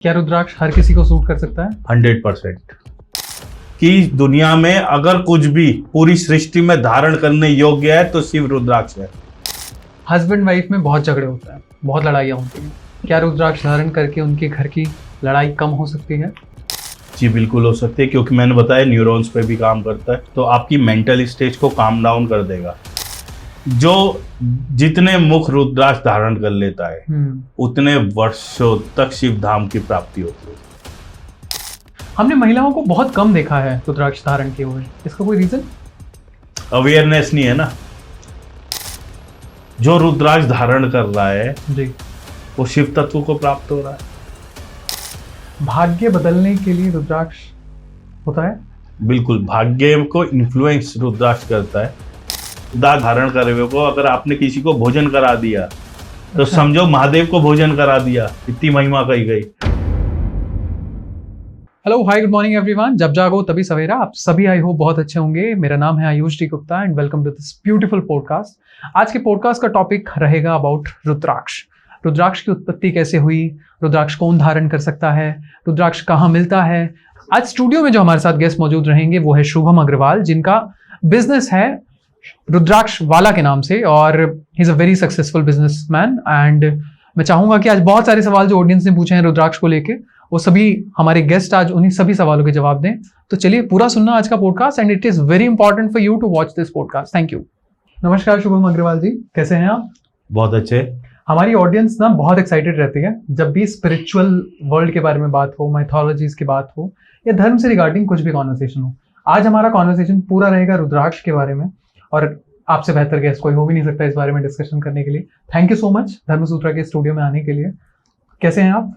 क्या रुद्राक्ष हर किसी को सूट कर सकता है? 100%। कि दुनिया में अगर कुछ भी पूरी सृष्टि में धारण करने योग्य है तो शिव रुद्राक्ष है। हस्बैंड वाइफ में बहुत झगड़े होते हैं, बहुत लड़ाइयाँ होती हैं। क्या रुद्राक्ष धारण करके उनके घर की लड़ाई कम हो सकती है? जी बिल्कुल हो सकती है, क्योंकि मैंने बताया न्यूरॉन्स पे भी काम करता है, तो आपकी मेंटल स्टेज को काम डाउन कर देगा। जो जितने मुख रुद्राक्ष धारण कर लेता है उतने वर्षों तक शिव धाम की प्राप्ति होती है। हमने महिलाओं को बहुत कम देखा है रुद्राक्ष धारण किए हुए, इसका कोई रीजन? अवेयरनेस नहीं है ना। जो रुद्राक्ष धारण कर रहा है जी, वो शिव तत्व को प्राप्त हो रहा है। भाग्य बदलने के लिए रुद्राक्ष होता है? बिल्कुल, भाग्य को इन्फ्लुएंस रुद्राक्ष करता है। रुद्राक्ष धारण करे हुए को अगर आपने किसी को भोजन करा दिया तो अच्छा। समझो महादेव को भोजन करा दिया, इतनी महिमा कही गई। हेलो, हाय, गुड मॉर्निंग एवरीवन। जब जागो तभी सवेरा। आप सभी आई होप बहुत अच्छे होंगे। मेरा नाम है Ayush D Gupta and welcome to this beautiful podcast. आज के पॉडकास्ट का टॉपिक रहेगा अबाउट रुद्राक्ष। रुद्राक्ष की उत्पत्ति कैसे हुई, रुद्राक्ष कौन धारण कर सकता है, रुद्राक्ष कहाँ मिलता है। आज स्टूडियो में जो हमारे साथ गेस्ट मौजूद रहेंगे वो है शुभम अग्रवाल, जिनका बिजनेस है रुद्राक्ष वाला के नाम से और he is a very successful businessman. And मैं चाहूंगा कि आज बहुत सारे सवाल जो ऑडियंस ने पूछे हैं रुद्राक्ष को लेके, वो सभी हमारे गेस्ट आज उन्हीं सभी सवालों के जवाब दें। तो चलिए पूरा सुनना आज का podcast and it is very important for you to watch this podcast. Thank you. नमस्कार शुभम अग्रवाल जी, कैसे हैं आप? बहुत अच्छे। हमारी ऑडियंस ना बहुत एक्साइटेड रहती है जब भी स्पिरिचुअल वर्ल्ड के बारे में बात हो, माइथोलॉजीज की बात हो या धर्म से रिगार्डिंग कुछ भी कॉन्वर्सेशन हो। आज हमारा कॉन्वर्सेशन पूरा रहेगा रुद्राक्ष के बारे में और आपसे बेहतर गेस्ट कोई हो भी नहीं सकता इस बारे में डिस्कशन करने के लिए। थैंक यू सो मच धर्मसूत्रा के स्टूडियो में आने के लिए। कैसे हैं आप?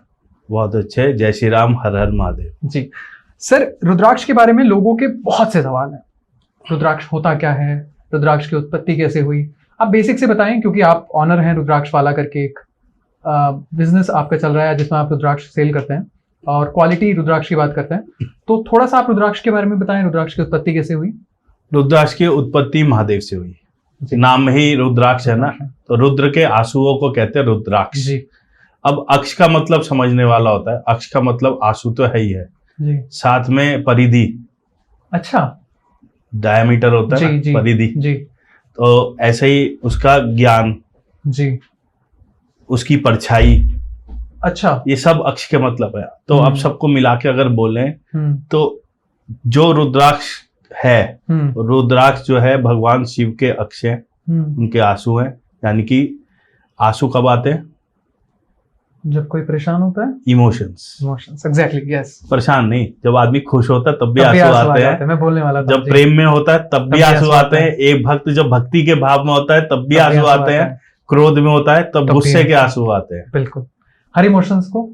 बहुत अच्छे। जय श्री राम, हर हर महादेव। जी सर, रुद्राक्ष के बारे में लोगों के बहुत से सवाल हैं। रुद्राक्ष होता क्या है, रुद्राक्ष की उत्पत्ति कैसे हुई, आप बेसिक से बताएं, क्योंकि आप ऑनर हैं रुद्राक्ष वाला करके एक बिजनेस आपका चल रहा है जिसमें आप रुद्राक्ष सेल करते हैं और क्वालिटी रुद्राक्ष की बात करते हैं। तो थोड़ा सा आप रुद्राक्ष के बारे में बताएं, रुद्राक्ष की उत्पत्ति कैसे हुई? रुद्राक्ष की उत्पत्ति महादेव से हुई। नाम में ही रुद्राक्ष है ना, तो रुद्र के आंसुओं को कहते हैं रुद्राक्ष जी। अब अक्ष का मतलब समझने वाला होता है। अक्ष का मतलब आंसू तो है ही है जी। साथ में परिधि, अच्छा, डायमीटर होता है जी, ना, परिधि जी। तो ऐसे ही उसका ज्ञान जी, उसकी परछाई, अच्छा, ये सब अक्ष के मतलब है। तो अब सबको मिला के अगर बोलें तो जो रुद्राक्ष है, रुद्राक्ष जो है भगवान शिव के अक्ष हैं, उनके आंसू हैं। यानी कि आंसू कब आते हैं? जब कोई परेशान होता है। Emotions, exactly, yes. परेशान नहीं, जब आदमी खुश होता है तब भी आंसू आते हैं। मैं बोलने वाला था। जब प्रेम में होता है तब भी आंसू आते हैं। एक भक्त जब भक्ति के भाव में होता है तब भी आंसू आते हैं। क्रोध में होता है तब गुस्से के आंसू आते हैं। बिल्कुल, हर इमोशंस को।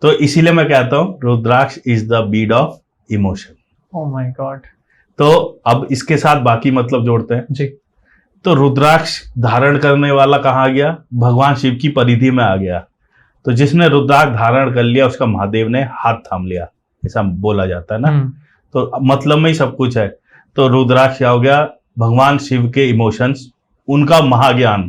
तो इसीलिए मैं कहता हूँ rudraksha is the bead of emotion. Oh my God. तो अब इसके साथ बाकी मतलब जोड़ते हैं जी। तो रुद्राक्ष धारण करने वाला कहाँ गया? भगवान शिव की परिधि में आ गया। तो जिसने रुद्राक्ष धारण कर लिया उसका महादेव ने हाथ थाम लिया, ऐसा बोला जाता है ना। तो मतलब में ही सब कुछ है। तो रुद्राक्ष क्या हो गया? भगवान शिव के इमोशंस, उनका महाज्ञान,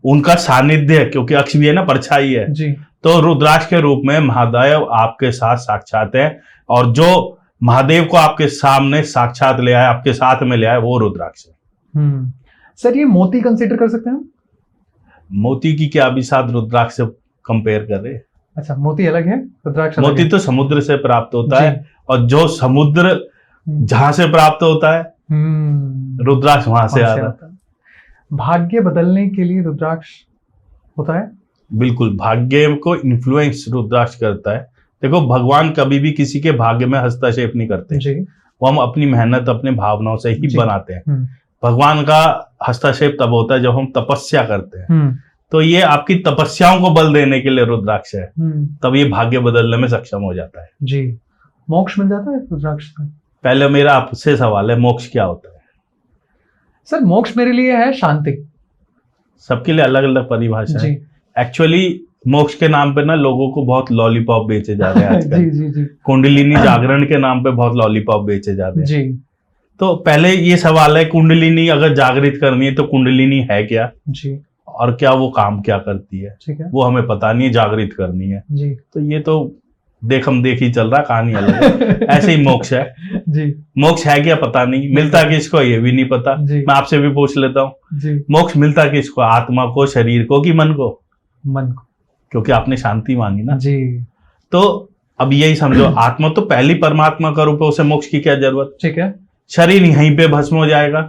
उनका सानिध्य, क्योंकि अक्ष भी है ना, परछाई है जी। तो रुद्राक्ष के रूप में महादेव आपके साथ साक्षात है और जो महादेव को आपके सामने साक्षात ले आया, आपके साथ में ले आया, वो रुद्राक्ष है। सर, ये मोती कंसीडर कर सकते हैं? मोती की क्या अभी साथ रुद्राक्ष से कंपेयर कर रहे? अच्छा, मोती अलग है, रुद्राक्ष अलग मोती है। तो समुद्र से प्राप्त होता है और जो समुद्र जहां से प्राप्त होता है रुद्राक्ष वहां से आता है। भाग्य बदलने के लिए रुद्राक्ष होता है? बिल्कुल, भाग्य को इन्फ्लुएंस रुद्राक्ष करता है। देखो, भगवान कभी भी किसी के भाग्य में हस्तक्षेप नहीं करते जी। वो हम अपनी मेहनत, अपने भावनाओं से ही बनाते हैं। भगवान का हस्तक्षेप तब होता है जब हम तपस्या करते हैं। तो ये आपकी तपस्याओं को बल देने के लिए रुद्राक्ष है, तब ये भाग्य बदलने में सक्षम हो जाता है जी। मोक्ष मिल जाता है रुद्राक्ष से? पहले मेरा आपसे सवाल है, मोक्ष क्या होता है? सर, मोक्ष मेरे लिए है शांति। सबके लिए अलग अलग परिभाषा है। एक्चुअली मोक्ष के नाम पे ना लोगों को बहुत लॉलीपॉप बेचे जा रहे हैं आजकल। जी। कुंडलिनी जागरण के नाम पे बहुत लॉलीपॉप बेचे जा रहे हैं जी। तो पहले ये सवाल है, कुंडलिनी अगर जागृत करनी है तो कुंडलिनी है क्या जी? और क्या वो काम क्या करती है, ठीक है वो हमें पता नहीं है, जागृत करनी है। जी तो ये तो हम देख ही चल रहा, कहानी अलग है। ऐसे ही मोक्ष है। जी मोक्ष है क्या पता नहीं, मिलता किसको ये भी नहीं पता। जी मैं आपसे भी पूछ लेता हूँ, जी मोक्ष मिलता किसको, आत्मा को, शरीर को, कि मन को? मन को। क्योंकि आपने शांति मांगी ना। जी तो अब यही समझो, आत्मा तो पहली परमात्मा का रूप है, उसे मोक्ष की क्या जरूरत। ठीक है शरीर यहीं पे भस्म हो जाएगा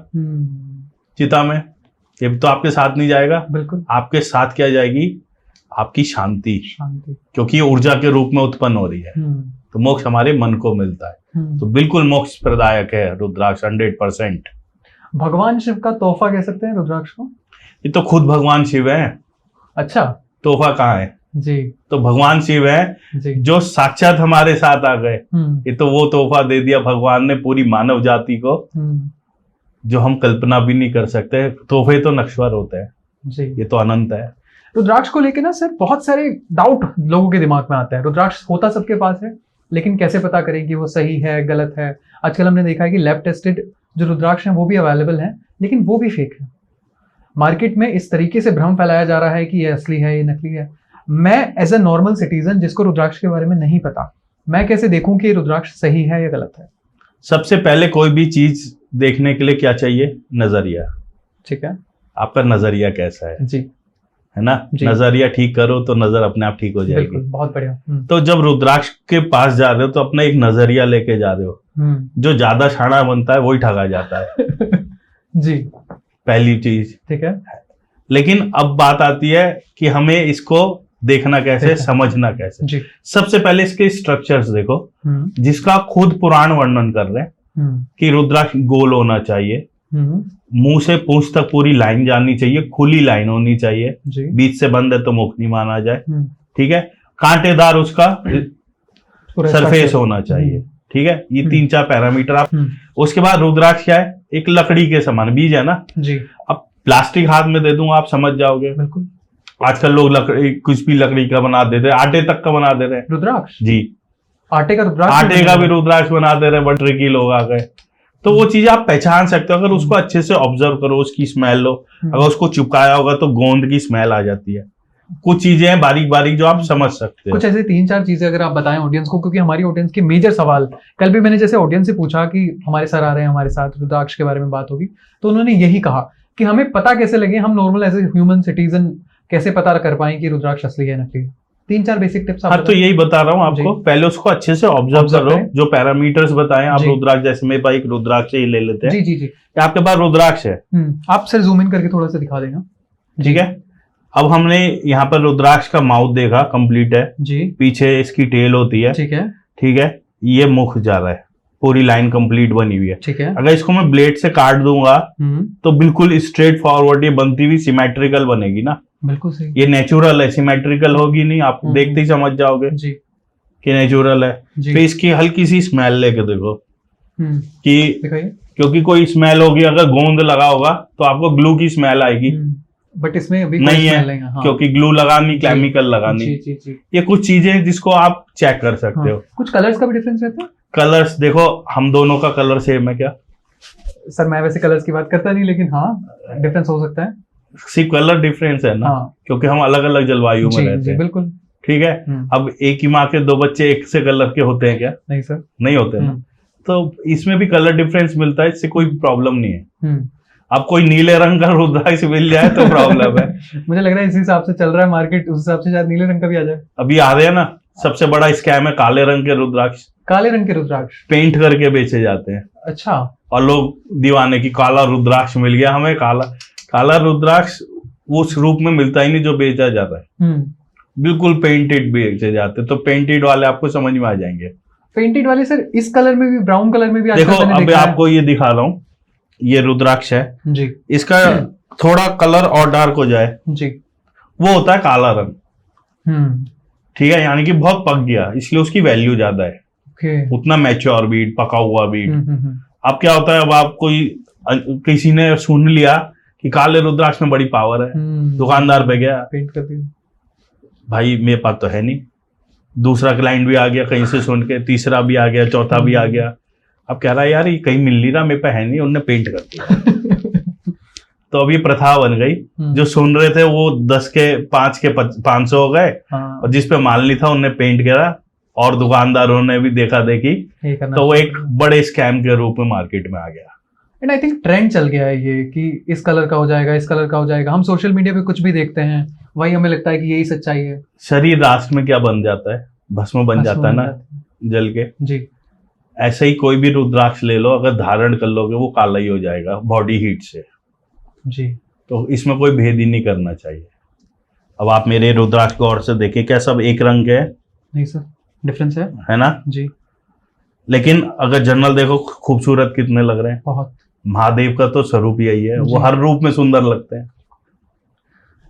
चिता में, ये तो आपके साथ नहीं जाएगा। बिल्कुल आपके साथ क्या जाएगी? आपकी शांति, शांति। क्योंकि ये ऊर्जा के रूप में उत्पन्न हो रही है। तो मोक्ष हमारे मन को मिलता है। तो बिल्कुल मोक्ष प्रदायक है रुद्राक्ष 100%। भगवान शिव का तोहफा कह सकते हैं रुद्राक्ष को? ये तो खुद भगवान शिव है। अच्छा तोहफा कहाँ है? जी तो भगवान शिव है जी जो साक्षात हमारे साथ आ गए। ये तो वो तोहफा दे दिया भगवान ने पूरी मानव जाति को, जो हम कल्पना भी नहीं कर सकते। तोहफे तो नश्वर होते हैं जी। ये तो अनंत है। रुद्राक्ष को लेके ना सर बहुत सारे डाउट लोगों के दिमाग में आता है। रुद्राक्ष होता सबके पास है, लेकिन कैसे पता करें कि वो सही है गलत है? आजकल हमने देखा है कि लैब टेस्टेड जो रुद्राक्ष हैं वो भी अवेलेबल हैं, लेकिन वो भी फेक है। मार्केट में इस तरीके से भ्रम फैलाया जा रहा है कि ये असली है, ये नकली है। मैं एज ए नॉर्मल सिटीजन जिसको रुद्राक्ष के बारे में नहीं पता, मैं कैसे देखूं कि रुद्राक्ष सही है या गलत है? सबसे पहले कोई भी चीज देखने के लिए क्या चाहिए? नजरिया। ठीक है, आपका नजरिया कैसा है जी, है ना? नजरिया ठीक करो तो नजर अपने आप ठीक हो जाएगी। बिल्कुल, बहुत बढ़िया। तो जब रुद्राक्ष के पास जा रहे हो तो अपना एक नजरिया लेके जा रहे हो। जो ज्यादा शाना बनता है वही ठगा जाता है। जी, पहली चीज, ठीक है। लेकिन अब बात आती है कि हमें इसको देखना कैसे, समझना कैसे। जी। सबसे पहले इसके स्ट्रक्चर्स देखो, जिसका खुद पुराण वर्णन कर रहे हैं कि रुद्राक्ष गोल होना चाहिए, मुंह से पूंछ तक पूरी लाइन जानी चाहिए, खुली लाइन होनी चाहिए, बीच से बंद है तो मुख नहीं माना जाए। ठीक है, कांटेदार उसका सरफेस होना चाहिए। ठीक है, ये 3-4 पैरामीटर आप। उसके बाद रुद्राक्ष क्या है? एक लकड़ी के समान बीज है ना जी। अब प्लास्टिक हाथ में दे दूंगा आप समझ जाओगे। बिल्कुल, आजकल लोग लकड़ी, कुछ भी लकड़ी का बना देते हैं, आटे तक का बना दे रहे हैं रुद्राक्ष। जी, आटे का रुद्राक्ष, आटे का भी रुद्राक्ष बना दे रहे हैं, बट ट्रिकी लोग आ गए। तो वो चीज आप पहचान सकते हो अगर उसको अच्छे से ऑब्जर्व करो, उसकी स्मेल लो। अगर उसको चिपकाया होगा तो गोंद की स्मेल आ जाती है। कुछ चीजें हैं बारीक बारीक जो आप समझ सकते हो। कुछ ऐसे 3-4 चीजें अगर आप बताएं ऑडियंस को, क्योंकि हमारी ऑडियंस के मेजर सवाल, कल भी मैंने जैसे ऑडियंस से पूछा कि हमारे सर आ रहे हैं हमारे साथ, रुद्राक्ष के बारे में बात होगी, तो उन्होंने यही कहा कि हमें पता कैसे लगे, हम normal as a human citizen कैसे पता कर पाए कि रुद्राक्ष असली है नकली? 3-4 बेसिक टिप्स। हाँ, तो यही बता रहा हूँ आपको, पहले उसको अच्छे से ऑब्जर्व करो, जो पैरामीटर्स बताएं आप। रुद्राक्ष, जैसे मेरे पास एक रुद्राक्ष ही ले लेते हैं। जी जी जी, आपके पास रुद्राक्ष है, आप सर जूम इन करके थोड़ा सा दिखा देना। ठीक है, अब हमने यहाँ पर रुद्राक्ष का माउथ देखा, कंप्लीट है जी, पीछे इसकी टेल होती है। ठीक है, ठीक है, ये मुख जा रहा है, पूरी लाइन कंप्लीट बनी हुई है। ठीक है, अगर इसको मैं ब्लेड से काट दूंगा तो बिल्कुल स्ट्रेट फॉरवर्ड ये बनती हुई सिमेट्रिकल बनेगी ना। बिल्कुल सही। ये नेचुरल है, सिमेट्रिकल होगी नहीं, आप देखते ही समझ जाओगे जी कि नेचुरल है। तो इसकी हल्की सी स्मेल लेके देखो कि, क्योंकि कोई स्मेल होगी, अगर गोंद लगा होगा तो आपको ग्लू की स्मेल आएगी, बट इसमें अभी नहीं है। हाँ। क्योंकि ग्लू लगानी, केमिकल लगानी, ये कुछ चीजें जिसको आप चेक कर सकते हो। कुछ कलर्स का भी डिफरेंस रहता है? कलर्स देखो, हम दोनों का कलर सेम है क्या? सर मैं वैसे कलर्स की बात करता नहीं, लेकिन हाँ डिफरेंस हो सकता है। सिर्फ कलर डिफरेंस है ना। हाँ। क्योंकि हम अलग अलग जलवायु में रहते हैं। बिल्कुल, ठीक है। अब एक ही माँ के 2 बच्चे एक से कलर के होते हैं क्या? नहीं सर, नहीं होते ना। तो इसमें भी कलर डिफरेंस मिलता है, इससे कोई प्रॉब्लम नहीं है। अब कोई नीले रंग का रुद्राक्ष मिल जाए तो प्रॉब्लम है। मुझे लग रहा है इसी हिसाब से चल रहा है मार्केट, उस हिसाब से शायद नीले रंग का भी आ जाए। अभी आ रहे हैं ना, सबसे बड़ा स्कैम है काले रंग के रुद्राक्ष। काले रंग के रुद्राक्ष पेंट करके बेचे जाते हैं। अच्छा। और लोग दीवाने की काला रुद्राक्ष मिल गया हमें। काला रुद्राक्ष उस रूप में मिलता ही नहीं जो बेचा जाता है। बिल्कुल पेंटेड बेचे जाते, तो पेंटेड वाले आपको समझ में आ जाएंगे। पेंटेड वाले सर इस कलर में भी, ब्राउन कलर में भी देखो, अभी आपको ये दिखा रहा हूँ, ये रुद्राक्ष है जी, इसका थोड़ा कलर और डार्क हो जाए जी, वो होता है काला रंग। ठीक है, यानी कि बहुत पक गया, इसलिए उसकी वैल्यू ज्यादा है। उतना मैच्योर बीट, पका हुआ बीट। अब क्या होता है, अब आप किसी ने सुन लिया कि काले रुद्राक्ष में बड़ी पावर है, दुकानदार पे गया, पेंट कर दिया। भाई मेरे पास तो है नहीं, दूसरा क्लाइंट भी आ गया कहीं से सुन के, तीसरा भी आ गया, चौथा भी आ गया। अब कह रहा है यार ये कहीं मिल नहीं रहा, मेरे पे है नहीं, उनने पेंट कर दिया। तो अभी प्रथा बन गई, जो सुन रहे थे वो 10 के 5 के 500 हो गए, और जिस पे माल नहीं था उन्हें पेंट करा, और दुकानदारों ने भी देखा देखी, तो वो एक बड़े स्कैम के रूप में मार्केट में आ गया। एंड आई थिंक ट्रेंड चल गया है ये कि इस कलर का हो जाएगा, इस कलर का हो जाएगा। हम सोशल मीडिया पे कुछ भी देखते हैं, वही हमें लगता है कि यही सच्चाई है। शरीर राष्ट्र में क्या बन जाता है, भस्म बन जाता है ना जल के जी। ऐसे ही कोई भी रुद्राक्ष ले लो, अगर धारण कर लोगे वो काला ही हो जाएगा बॉडी हीट से जी। तो इसमें कोई भेद ही नहीं करना चाहिए। अब आप मेरे रुद्राक्ष गौर से देखें, क्या सब एक रंग के है? नहीं सर, डिफरेंस है ना जी। लेकिन अगर जनरल देखो, खूबसूरत कितने लग रहे हैं। बहुत। महादेव का तो स्वरूप यही है, वो हर रूप में सुंदर लगते हैं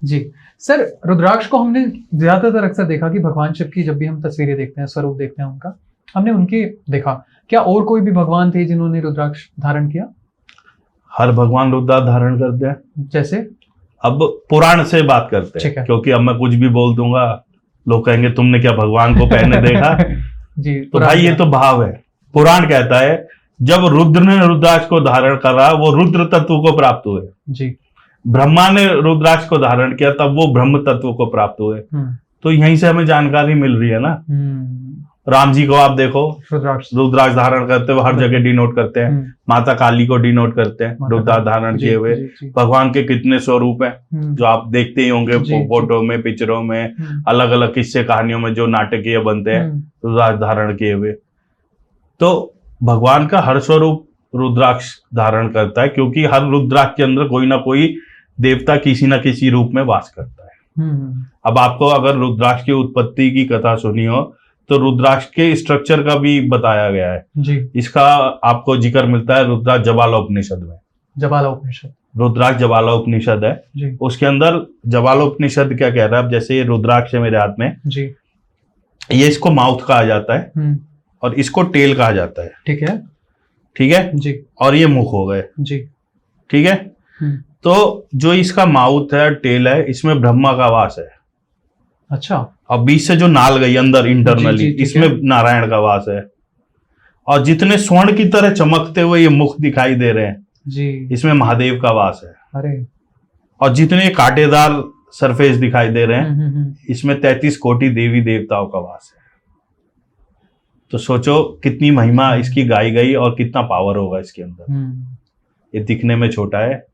जी। सर, रुद्राक्ष को हमने ज्यादातर अक्सर देखा कि भगवान शिव की जब भी हम तस्वीरें देखते हैं, स्वरूप देखते हैं उनका, हमने उनके देखा। क्या और कोई भी भगवान थे जिन्होंने रुद्राक्ष धारण किया? हर भगवान रुद्राक्ष धारण करते हैं। जैसे अब पुराण से बात करते हैं, क्योंकि अब मैं कुछ भी बोल दूंगा लोग कहेंगे तुमने क्या भगवान को पहने देखा जी। तो भाई ये तो भाव है। पुराण कहता है जब रुद्र ने रुद्राक्ष को धारण करा वो रुद्र तत्व को प्राप्त हुए जी। ब्रह्मा ने रुद्राक्ष को धारण किया तब वो ब्रह्म तत्व को प्राप्त हुए। तो यहीं से हमें जानकारी मिल रही है ना। राम जी को आप देखो, रुद्राक्ष धारण करते हुए हर जगह डिनोट करते हैं। माता काली को डिनोट करते हैं रुद्राक्ष धारण किए हुए। भगवान के कितने स्वरूप हैं जो आप देखते ही होंगे फोटो में, पिक्चरों में, अलग अलग किस्से कहानियों में जो नाटकीय बनते हैं रुद्राक्ष धारण किए हुए। तो भगवान का हर स्वरूप रुद्राक्ष धारण करता है, क्योंकि हर रुद्राक्ष के अंदर कोई ना कोई देवता किसी ना किसी रूप में वास करता है। अब आपको अगर रुद्राक्ष की उत्पत्ति की कथा सुनी हो तो रुद्राक्ष के स्ट्रक्चर का भी बताया गया है जी। इसका आपको जिक्र मिलता है रुद्राक्ष जबाला उपनिषद में। जबाला उपनिषद, रुद्राक्ष जबाला उपनिषद है जी। उसके अंदर जबाला उपनिषद क्या कह रहा है, अब जैसे ये रुद्राक्ष है मेरे हाथ में जी, ये इसको माउथ कहा जाता है और इसको टेल कहा जाता है। ठीक है, ठीक है जी। और ये मुख हो गए जी। ठीक है। तो जो इसका माउथ है, टेल है, इसमें ब्रह्मा का वास है। अच्छा। और बीच से जो नाल गई अंदर इंटरनली, इसमें नारायण का वास है। और जितने स्वर्ण की तरह चमकते हुए ये मुख दिखाई दे रहे हैं जी, इसमें महादेव का वास है। अरे। और जितने कांटेदार सरफेस दिखाई दे रहे हैं इसमें 33 कोटि देवी देवताओं का वास है। तो सोचो कितनी महिमा इसकी गाई गई और कितना पावर होगा इसके अंदर। ये दिखने में छोटा है,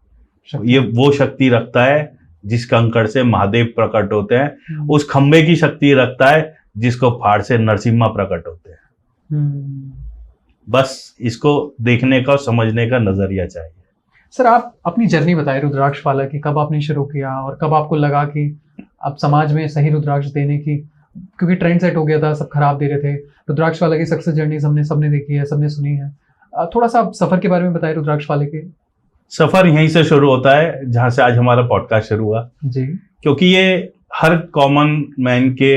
ये वो शक्ति रखता है जिस कंकड़ से महादेव प्रकट होते हैं, उस खंबे की शक्ति रखता है जिसको फाड़ से नरसिम्हा प्रकट होते हैं। बस इसको देखने का, समझने का नजरिया चाहिए। सर, आप अपनी जर्नी बताएं रुद्राक्ष वाला की, कब आपने शुरू किया और कब आपको लगा कि अब समाज में सही रुद्राक्ष देने की, क्योंकि ट्रेंड सेट हो गया था, सब खराब दे रहे थे। रुद्राक्ष वाला की सक्सेस जर्नी सबने देखी है, सबने सुनी है। थोड़ा सा आप सफर के बारे में बताएं रुद्राक्ष वाले के। सफर यहीं से शुरू होता है जहां से आज हमारा पॉडकास्ट शुरू हुआ जी, क्योंकि ये हर कॉमन मैन के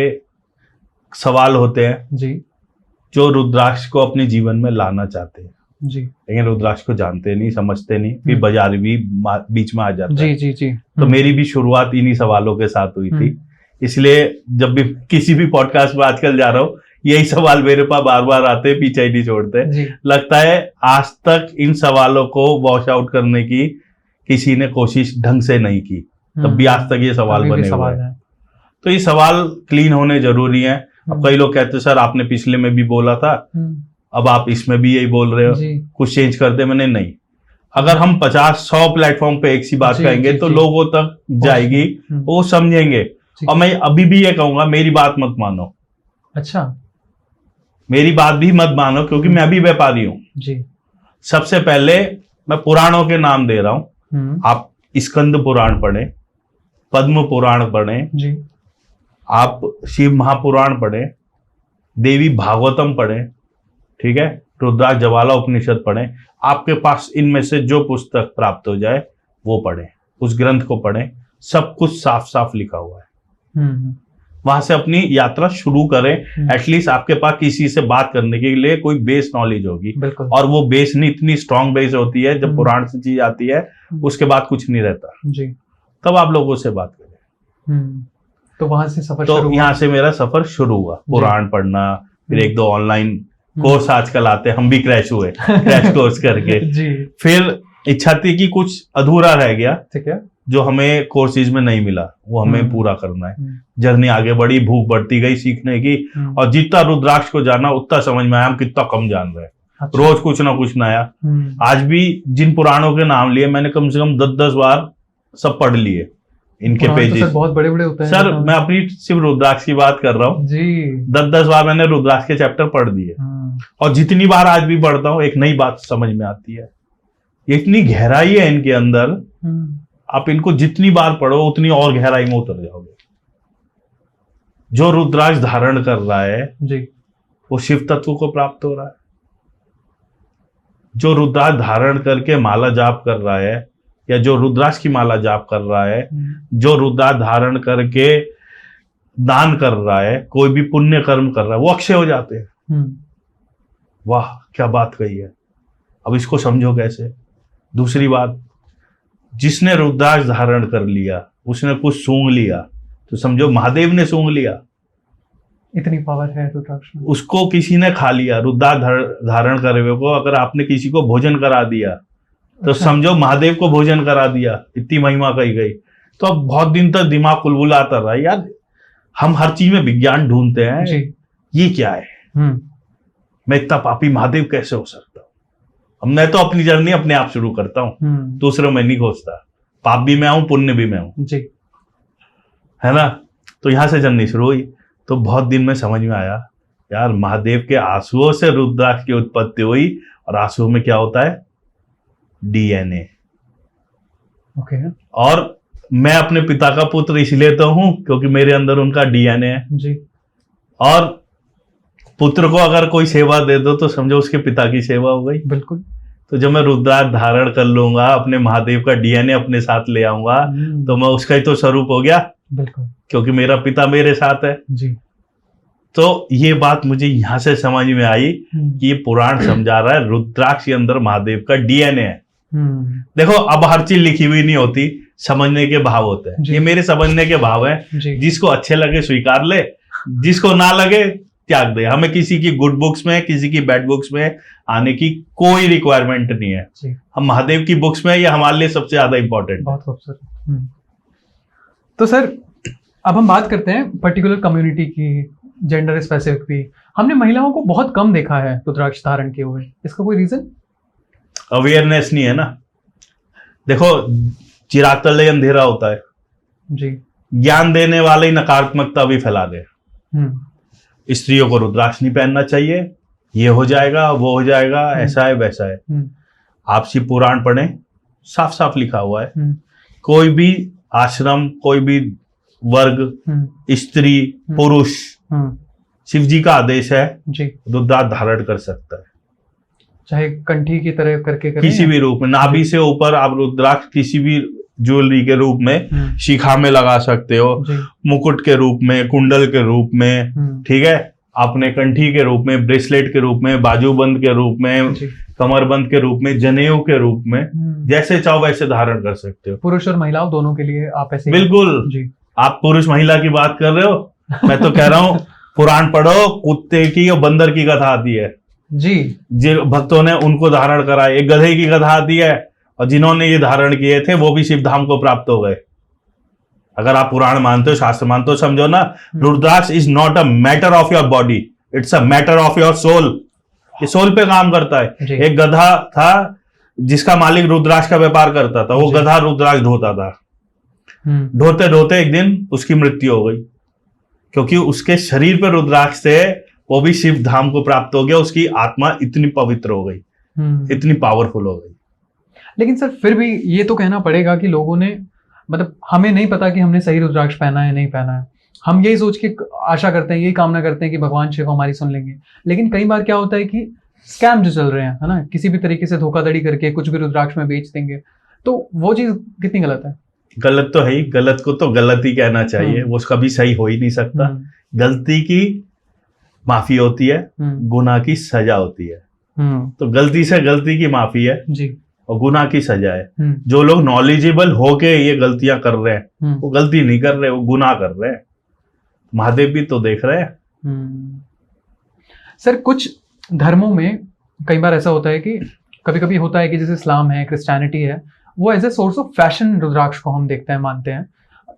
सवाल होते हैं जी, जो रुद्राक्ष को अपने जीवन में लाना चाहते हैं जी, लेकिन रुद्राक्ष को जानते नहीं, समझते नहीं, फिर बाजार भी बीच में आ जाता जी है जी जी। तो मेरी भी शुरुआत इन्हीं सवालों के साथ हुई थी। इसलिए जब भी किसी भी पॉडकास्ट में आजकल जा रहा हूँ यही सवाल मेरे पास बार बार आते, पीछे ही नहीं छोड़ते। लगता है आज तक इन सवालों को वॉश आउट करने की किसी ने कोशिश ढंग से नहीं की, तब भी आज तक ये सवाल बने हुए हैं। तो ये सवाल क्लीन होने जरूरी है। अब कई लोग कहते सर आपने पिछले में भी बोला था, अब आप इसमें भी यही बोल रहे हो, कुछ चेंज करते। मैंने नहीं, अगर हम 50-100 प्लेटफॉर्म पे एक सी बात कहेंगे तो लोगों तक जाएगी, वो समझेंगे। और मैं अभी भी ये कहूंगा, मेरी बात मत मानो। अच्छा। मेरी बात भी मत मानो, क्योंकि मैं भी व्यापारी हूं जी। सबसे पहले मैं पुराणों के नाम दे रहा हूं। आप स्कंद पुराण पढ़ें, पद्म पुराण पढ़ें जी, आप शिव महापुराण पढ़ें, देवी भागवतम पढ़ें, ठीक है, रुद्राक्ष जबाला उपनिषद पढ़ें। आपके पास इनमें से जो पुस्तक प्राप्त हो जाए वो पढ़ें, उस ग्रंथ को पढ़ें। सब कुछ साफ साफ लिखा हुआ है। वहां से अपनी यात्रा शुरू करें। एटलीस्ट आपके पास किसी से बात करने के लिए कोई बेस नॉलेज होगी, और वो बेस नहीं, इतनी स्ट्रांग बेस होती है जब पुराण से चीज आती है उसके बाद कुछ नहीं रहता जी। तब आप लोगों से बात करें। तो वहां से सफर तो यहाँ से मेरा सफर शुरू हुआ, पुराण पढ़ना, फिर 1-2 ऑनलाइन कोर्स आजकल आते हैं, हम भी क्रैश हुए क्रैश कोर्स करके जी। फिर इच्छा थी कि कुछ अधूरा रह गया, ठीक है। जो हमें कोर्सेज में नहीं मिला, वो हमें पूरा करना है। जर्नी आगे बढ़ी, भूख बढ़ती गई सीखने की, और जितना रुद्राक्ष को जाना उतना समझ में आया हम कितना कम जान रहे हैं। अच्छा। रोज कुछ ना कुछ नया। आज भी जिन पुराणों के नाम लिए मैंने कम से कम 10-10 बार सब पढ़ लिए, इनके पेजेस। तो बहुत बड़े बड़े होते हैं सर मैं अपनी सिर्फ रुद्राक्ष की बात कर रहा हूँ जी। 10-10 बार मैंने रुद्राक्ष के चैप्टर पढ़ दिए, और जितनी बार आज भी पढ़ता हूँ एक नई बात समझ में आती है। इतनी गहराई है इनके अंदर, आप इनको जितनी बार पढ़ो उतनी और गहराई में उतर जाओगे। जो रुद्राक्ष धारण कर रहा है जी, वो शिव तत्व को प्राप्त हो रहा है। जो रुद्राक्ष धारण करके माला जाप कर रहा है, या जो रुद्राक्ष की माला जाप कर रहा है, जो रुद्राक्ष धारण करके दान कर रहा है, कोई भी पुण्य कर्म कर रहा है, वो अक्षय हो जाते हैं। वाह क्या बात कही है। अब इसको समझो कैसे। दूसरी बात, जिसने रुद्राक्ष धारण कर लिया, उसने कुछ सूंघ लिया, तो समझो महादेव ने सूंघ लिया। इतनी पावर है रुद्राक्ष में। उसको किसी ने खा लिया, रुद्राक्ष धारण करे हुए को अगर आपने किसी को भोजन करा दिया, तो समझो महादेव को भोजन करा दिया। इतनी महिमा कही गई। तो अब बहुत दिन तक दिमाग कुलबुलाता रहा, यार हम हर चीज में विज्ञान ढूंढते हैं जी। ये क्या है, मैं इतना पापी महादेव कैसे हो सकता हूं। अब मैं तो अपनी जर्नी अपने आप शुरू करता हूं, दूसरों में नहीं खोजता। पाप भी मैं हूं, पुण्य भी मैं हूं जी, है ना। तो यहां से जर्नी शुरू हुई। तो बहुत दिन में समझ में आया, यार महादेव के आंसुओं से रुद्राक्ष की उत्पत्ति हुई, और आंसुओं में क्या होता है, डीएनए। ओके। और मैं अपने पिता का पुत्र इसलिए तो हूं क्योंकि मेरे अंदर उनका डीएनए है जी। और पुत्र को अगर कोई सेवा दे दो तो समझो उसके पिता की सेवा हो गई। बिल्कुल। तो जब मैं रुद्राक्ष धारण कर लूंगा, अपने महादेव का डीएनए अपने साथ ले आऊंगा, तो मैं उसका ही तो स्वरूप हो गया। बिल्कुल। क्योंकि मेरा पिता मेरे साथ है जी। तो ये बात मुझे यहां से समझ में आई कि ये पुराण समझा रहा है रुद्राक्ष के अंदर महादेव का डीएनए है। देखो अब हर चीज लिखी हुई नहीं होती, समझने के भाव होते हैं। ये मेरे समझने के भाव है। जिसको अच्छे लगे स्वीकार ले, जिसको ना लगे त्याग दे। हमें किसी की गुड बुक्स में, किसी की बैड बुक्स में आने की कोई रिक्वायरमेंट नहीं है। हम महादेव की बुक्स में, ये हमारे लिए सबसे ज्यादा इंपॉर्टेंट। बहुत खूबसूरत। तो सर अब हम बात करते हैं पर्टिकुलर कम्युनिटी की, जेंडर स्पेसिफिक भी। हमने महिलाओं को बहुत कम देखा है रुद्राक्ष धारण किए हुए, इसका कोई रीजन? अवेयरनेस नहीं है ना। देखो चिराग तले अंधेरा होता है जी। ज्ञान देने वाले ही नकारात्मकता भी फैला दे। स्त्रियों को रुद्राक्ष नहीं पहनना चाहिए, ये हो जाएगा, वो हो जाएगा, ऐसा है वैसा है। आप शिव पुराण पढ़ें, साफ साफ लिखा हुआ है। कोई भी आश्रम, कोई भी वर्ग, स्त्री पुरुष, शिव जी का आदेश है जी, रुद्राक्ष धारण कर सकता है, चाहे कंठी की तरह करके करें, किसी भी रूप में। नाभि से ऊपर आप रुद्राक्ष किसी भी ज्वेलरी के रूप में, शिखा में लगा सकते हो, मुकुट के रूप में, कुंडल के रूप में, ठीक है, अपने कंठी के रूप में, ब्रेसलेट के रूप में, बाजूबंद के रूप में, कमरबंद के रूप में, जनेऊ के रूप में, जैसे चाहो वैसे धारण कर सकते हो। पुरुष और महिलाओं दोनों के लिए आप ऐसे? बिल्कुल जी। आप पुरुष महिला की बात कर रहे हो, मैं तो कह रहा हूँ पुराण पढ़ो, कुत्ते की और बंदर की कथा आती है जी। जिन भक्तों ने उनको धारण करा, एक गधे की कथा आती है, और जिन्होंने ये धारण किए थे वो भी शिव धाम को प्राप्त हो गए। अगर आप पुराण मानते हो, शास्त्र मानते हो, समझो ना, rudraksha is not a matter of your body, it's a matter of your soul. ये सोल पे काम करता है। एक गधा था जिसका मालिक रुद्राक्ष का व्यापार करता था, वो गधा रुद्राक्ष ढोता था। ढोते ढोते एक दिन उसकी मृत्यु हो गई, क्योंकि उसके शरीर पर रुद्राक्ष थे, वो भी शिव धाम को प्राप्त हो गया। उसकी आत्मा इतनी पवित्र हो गई, इतनी पावरफुल हो गई। लेकिन सर फिर भी ये तो कहना पड़ेगा कि लोगों ने, मतलब हमें नहीं पता कि हमने सही रुद्राक्ष पहना है नहीं पहना है। हम यही सोच के आशा करते हैं, यही कामना करते हैं कि भगवान शिव हमारी सुन लेंगे। लेकिन कई बार क्या होता है कि स्कैम जो चल रहे हैं, है ना, किसी भी तरीके से धोखाधड़ी करके कुछ भी रुद्राक्ष में बेच देंगे, तो वो चीज कितनी गलत है? गलत तो है ही, गलत को तो गलत ही कहना चाहिए, वो कभी सही हो ही नहीं सकता। गलती की माफी होती है, गुनाह की सजा होती है। तो गलती से गलती की माफी है जी, और गुनाह की सजा है। जो लोग नॉलेजेबल होके ये गलतियां कर रहे हैं, वो गलती नहीं कर रहे, वो गुनाह कर रहे हैं। महादेव भी तो देख रहे हैं। सर कुछ धर्मों में कई बार ऐसा होता है कि कभी कभी होता है कि जैसे इस्लाम है, क्रिश्चियनिटी है, वो as a source of fashion rudraksha को हम देखते हैं, मानते हैं,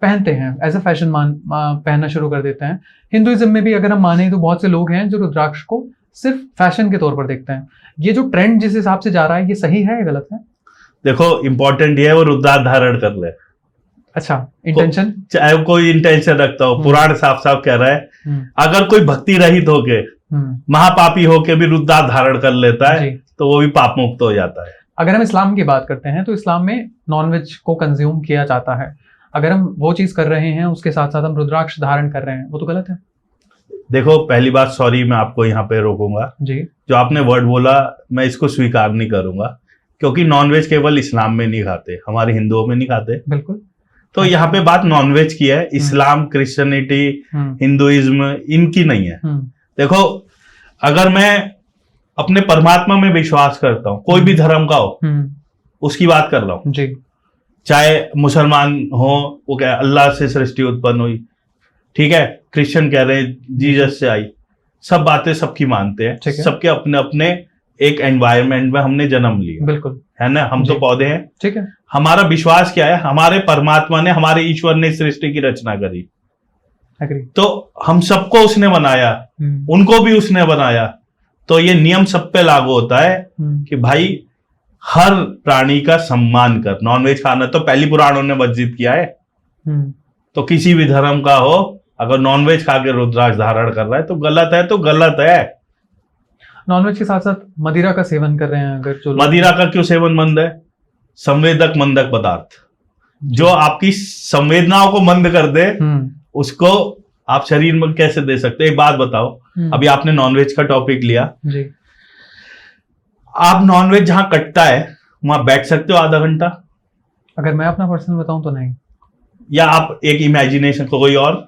पहनते हैं, एज ए फैशन पहनना शुरू कर देते हैं। हिंदुइज्म में भी अगर हम माने तो बहुत से लोग हैं जो रुद्राक्ष को सिर्फ फैशन के तौर पर देखते हैं। ये जो ट्रेंड जिस हिसाब से जा रहा है, ये सही है या गलत है? देखो इम्पोर्टेंट ये है वो रुद्राक्ष धारण कर ले। अच्छा, इंटेंशन, चाहे वो कोई इंटेंशन रखता हो, पुराण साफ साफ कह रहा है अगर कोई भक्ति रहित होके महापापी होके भी रुद्राक्ष धारण कर लेता है तो वो भी पाप मुक्त हो जाता है। अगर हम इस्लाम की बात करते हैं तो इस्लाम में नॉनवेज को कंज्यूम किया जाता है। अगर हम वो चीज कर रहे हैं उसके साथ साथ हम रुद्राक्ष धारण कर रहे हैं, वो तो गलत है। देखो पहली बात, सॉरी मैं आपको यहाँ पे रोकूंगा जी। जो आपने वर्ड बोला मैं इसको स्वीकार नहीं करूंगा, क्योंकि नॉनवेज केवल इस्लाम में नहीं खाते, हमारे हिंदुओं में नहीं खाते। बिल्कुल। तो यहाँ पे बात नॉनवेज की है, इस्लाम, क्रिश्चियनिटी, हिंदुइज्म इनकी नहीं है। देखो अगर मैं अपने परमात्मा में विश्वास करता हूँ, कोई भी धर्म का हो, उसकी बात कर रहा हूँ जी। चाहे मुसलमान हो, वो क्या अल्लाह से सृष्टि उत्पन्न हुई, ठीक है, क्रिश्चियन कह रहे हैं जीसस से आई, सब बातें सबकी मानते हैं, सबके अपने अपने एक एनवायरनमेंट में हमने जन्म लिया, बिल्कुल है ना, हम तो पौधे हैं, ठीक है। हमारा विश्वास क्या है, हमारे परमात्मा ने, हमारे ईश्वर ने सृष्टि की रचना करी, तो हम सबको उसने बनाया, उनको भी उसने बनाया, तो ये नियम सब पे लागू होता है कि भाई हर प्राणी का सम्मान कर। नॉनवेज खाना तो पहली पुराणों ने वर्जित किया है, तो किसी भी धर्म का हो अगर नॉनवेज खा के रुद्राक्ष धारण कर रहा है तो गलत है, तो गलत है। नॉनवेज के साथ साथ मदिरा का सेवन कर रहे हैं अगर, जो मदिरा का क्यों सेवन मंद है? संवेदक मंदक पदार्थ जो आपकी संवेदनाओं को मंद कर दे, उसको आप शरीर में कैसे दे सकते? एक बात बताओ, अभी आपने नॉनवेज का टॉपिक लिया जी, आप नॉनवेज जहां कटता है वहां बैठ सकते हो आधा घंटा? अगर मैं अपना पर्सनल बताऊं तो नहीं। या आप एक इमेजिनेशन को, कोई और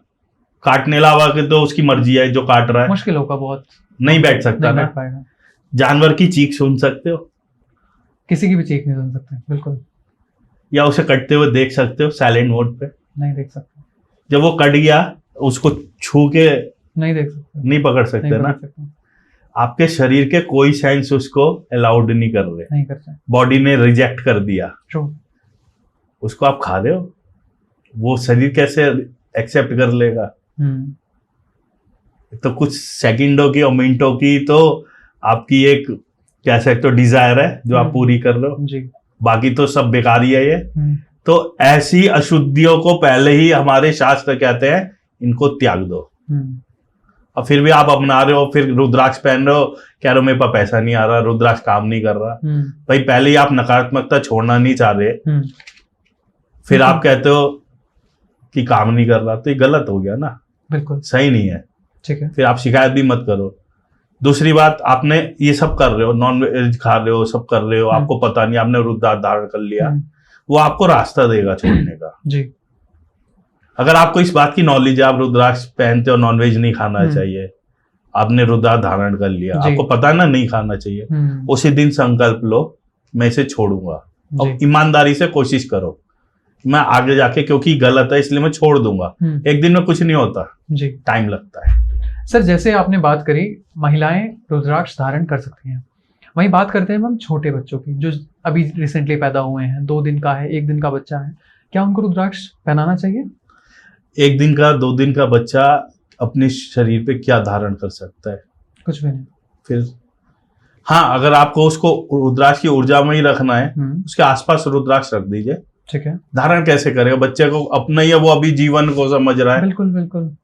काटने लावा के तो उसकी मर्जी है, जो काट रहा है मुश्किल होगा बहुत, नहीं बैठ सकता ना। जानवर की चीख सुन सकते हो? किसी की भी चीख नहीं सुन सकते, बिल्कुल। या उसे कटते हुए देख सकते हो साइलेंट मोड पे? नहीं देख सकते। जब वो कट गया उसको छू के नहीं देख सकते, नहीं पकड़ सकते, नहीं ना। आपके शरीर के कोई सेंस उसको अलाउड नहीं कर रहे, नहीं करते, बॉडी ने रिजेक्ट कर दिया, ट्रू। उसको आप खा रहे हो, वो शरीर कैसे एक्सेप्ट कर लेगा? तो कुछ सेकंडों की और मिनटों की तो आपकी एक कह सकते हो डिजायर है जो आप पूरी कर रहे हो जी, बाकी तो सब बेकार ही है ये। तो ऐसी अशुद्धियों को पहले ही हमारे शास्त्र कहते हैं इनको त्याग दो। और फिर भी आप अपना रहे हो, फिर रुद्राक्ष पहन रहे हो, कह रहे हो मेरे पास पैसा नहीं आ रहा, रुद्राक्ष काम नहीं कर रहा। भाई पहले ही आप नकारात्मकता छोड़ना नहीं चाह रहे, फिर आप कहते हो कि काम नहीं कर रहा, तो ये गलत हो गया ना, बिल्कुल सही नहीं है, ठीक है। फिर आप शिकायत भी मत करो। दूसरी बात, आपने ये सब कर रहे हो, नॉन वेज खा रहे हो, सब कर रहे हो, आपको पता नहीं, आपने रुद्राक्ष धारण कर लिया, वो आपको रास्ता देगा छोड़ने का जी। अगर आपको इस बात की नॉलेज है, आप रुद्राक्ष पहनते हो, नॉनवेज नहीं खाना चाहिए, आपने रुद्राक्ष धारण कर लिया, आपको पता ना नहीं खाना चाहिए, उसी दिन संकल्प लो मैं इसे छोड़ूंगा, और ईमानदारी से कोशिश करो मैं आगे जाके, क्योंकि गलत है इसलिए मैं छोड़ दूंगा। एक दिन में कुछ नहीं होता जी, टाइम लगता है। सर जैसे आपने बात करी महिलाएं रुद्राक्ष धारण कर सकती हैं, वहीं बात करते हैं हम छोटे बच्चों की जो अभी रिसेंटली पैदा हुए हैं, 2 दिन का है, 1 दिन का बच्चा है, क्या उनको रुद्राक्ष पहनाना चाहिए? 1 दिन का 2 दिन का बच्चा अपने शरीर पे क्या धारण कर सकता है? कुछ भी नहीं। फिर हाँ, अगर आपको उसको रुद्राक्ष की ऊर्जा में ही रखना है, उसके आसपास रुद्राक्ष रख दीजिए, ठीक है। धारण कैसे करेगा? बच्चे को अपना ही है, वो अभी जीवन को समझ रहा है, बिल्कुल बिल्कुल,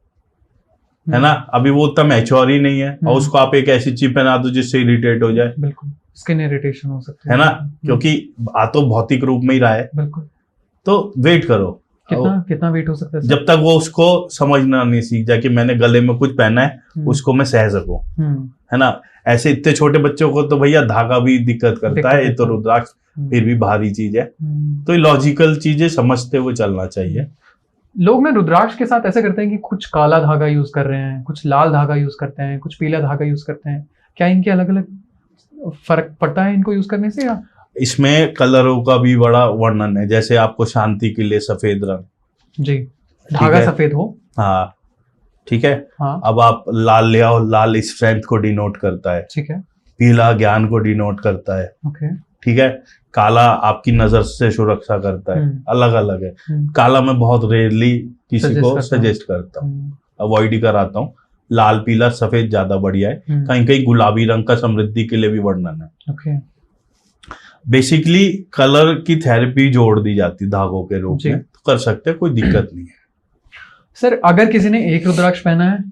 है ना, अभी वो उतना मैच्योर ही नहीं है, और उसको आप एक ऐसी चीज पहना दो जिससे इरिटेट हो जाए, बिल्कुल स्किन इरिटेशन हो सकती है ना, क्योंकि आ तो भौतिक रूप में ही रहा है, बिल्कुल। तो वेट करो, कितना वेट हो सकता है? जब तक वो उसको समझना नहीं सीख जाए कि मैंने गले में कुछ पहना है, उसको मैं सह सकूं, है ना। ऐसे इतने छोटे बच्चों को तो भैया धागा भी दिक्कत करता है, ये तो रुद्राक्ष फिर भी भारी चीज है, तो ये लॉजिकल चीजें समझते हुए चलना चाहिए। लोग ना रुद्राक्ष के साथ ऐसे करते हैं कि कुछ काला धागा यूज कर रहे हैं, कुछ लाल धागा यूज करते हैं, कुछ पीला धागा यूज करते हैं, क्या इनके अलग अलग फर्क पड़ता है इनको यूज करने से? या इसमें कलरों का भी बड़ा वर्णन है, जैसे आपको शांति के लिए सफेद रंग जी, धागा सफेद हो, हाँ ठीक है, हाँ। अब आप लाल ले आओ, लाल स्ट्रेंथ को डिनोट करता है, ठीक है। पीला ज्ञान को डिनोट करता है, ओके। ठीक है। काला आपकी नजर से सुरक्षा करता है, अलग अलग है। काला मैं बहुत रेयरली किसी को सजेस्ट करता हूँ, अवॉइड ही कराता हूँ। लाल पीला सफेद ज्यादा बढ़िया है, कहीं कहीं गुलाबी रंग का समृद्धि के लिए भी वर्णन है। ओके। बेसिकली कलर की थेरेपी जोड़ दी जाती धागों के रूप में, तो कर सकते हैं, कोई दिक्कत नहीं है। सर अगर किसी ने 1 रुद्राक्ष पहना है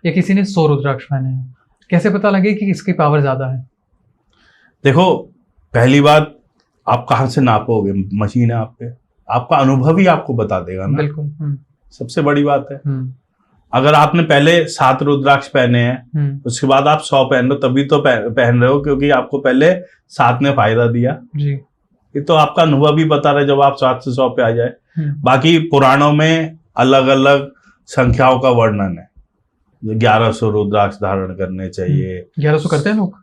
या किसी ने 100 रुद्राक्ष पहने हैं, कैसे पता लगे कि इसकी पावर ज्यादा है? देखो, पहली बात, आप कहाँ से नापोगे? मशीन है आप पे, आपका अनुभव ही आपको बता देगा ना। बिल्कुल। सबसे बड़ी बात है। अगर आपने पहले 7 रुद्राक्ष पहने हैं, उसके बाद आप 100 पहन रहे हो, तभी तो पहन रहे हो क्योंकि आपको पहले 7 ने फायदा दिया जी। ये तो आपका अनुभव ही बता रहा है जब आप 7 से 100 पे आ जाए। बाकी पुराणों में अलग अलग संख्याओं का वर्णन है। 1100 रुद्राक्ष धारण करने चाहिए। 1100 करते हैं लोग?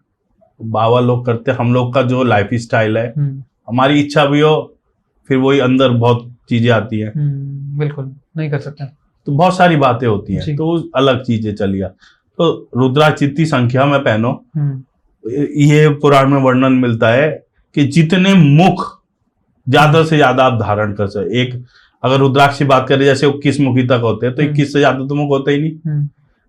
बाबा लोग करते हैं। हम लोग का जो लाइफ स्टाइल है, हमारी इच्छा भी हो, फिर वही अंदर बहुत चीजें आती है, बिल्कुल नहीं कर सकते, तो बहुत सारी बातें होती हैं, तो अलग चीजें चलिए। तो रुद्राक्ष जितनी संख्या में पहनो, ये पुराण में वर्णन मिलता है कि जितने मुख ज्यादा से ज्यादा आप धारण कर सकते। एक अगर रुद्राक्ष की बात करें, जैसे 21 मुखी तक होते हैं, तो 21 से ज्यादा तो मुख होते ही नहीं।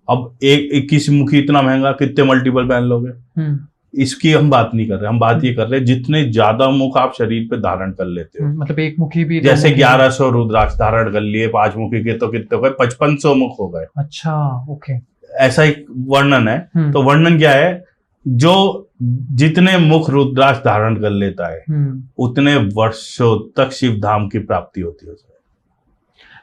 अब 21 मुखी इतना महंगा, कितने मल्टीपल पहन लोगे? इसकी हम बात नहीं कर रहे, हम बात ये कर रहे हैं जितने ज्यादा मुख आप शरीर पे धारण कर लेते हो। मतलब 1 मुखी भी, जैसे 1100 रुद्राक्ष धारण कर लिए, 5 मुखी के तो कितने हो गए? 5500 मुख हो गए। अच्छा, ओके। ऐसा एक वर्णन है। तो वर्णन क्या है? जो जितने मुख रुद्राक्ष धारण कर लेता है, उतने वर्षों तक शिव धाम की प्राप्ति होती है।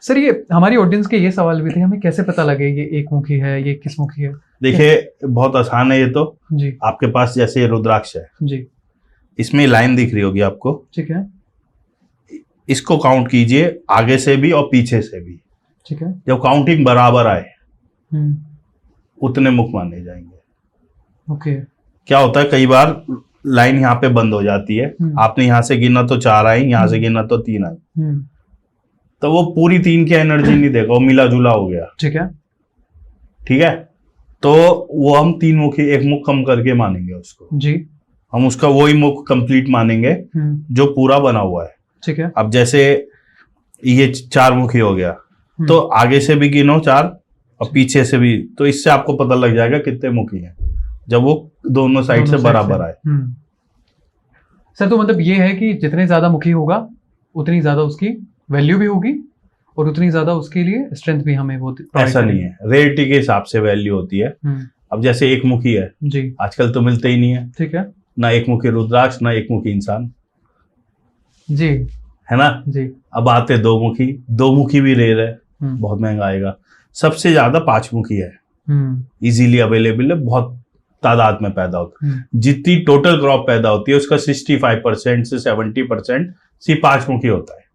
सर ये हमारी ऑडियंस के ये सवाल भी थे, हमें कैसे पता लगे ये 1 मुखी है, ये 21 मुखी है? देखिए, बहुत आसान है ये तो जी। आपके पास जैसे रुद्राक्ष है जी, इसमें लाइन दिख रही होगी आपको, ठीक है। इसको काउंट कीजिए, आगे से भी और पीछे से भी, ठीक है। जब काउंटिंग बराबर आए उतने मुख माने जाएंगे। ओके। क्या होता है, कई बार लाइन यहाँ पे बंद हो जाती है, आपने यहाँ से गिना तो 4 आई, यहाँ से गिना तो 3 आई, तो वो पूरी 3 की एनर्जी नहीं देगा, वो मिला जुला हो गया। ठीक है, ठीक है। तो वो हम 3 मुखी, 1 मुख कम करके मानेंगे उसको जी। हम उसका वही मुख कंप्लीट मानेंगे जो पूरा बना हुआ है। ठीक है। अब जैसे ये 4 मुखी हो गया, तो आगे से भी गिनो 4 और पीछे से भी, तो इससे आपको पता लग जाएगा कितने मुखी हैं, जब वो दोनों साइड से बराबर आए। सर तो मतलब ये है कि जितने ज्यादा मुखी होगा उतनी ज्यादा उसकी वैल्यू भी होगी और उतनी ज्यादा उसके लिए स्ट्रेंथ भी हमें वो ऐसा नहीं है, रेयरिटी के हिसाब से वैल्यू होती है। अब जैसे 1 मुखी है जी, आजकल तो मिलते ही नहीं है। ठीक है। ना 1 मुखी रुद्राक्ष, ना 1 मुखी इंसान जी, है ना जी। अब आते 2 मुखी, 2 मुखी भी रेयर है, बहुत महंगा आएगा। सबसे ज्यादा 5 मुखी है, इजीली अवेलेबल है, बहुत तादाद में पैदा होता है। जितनी टोटल क्रॉप पैदा होती है उसका 65% से 70% सिर्फ 5 मुखी होता है।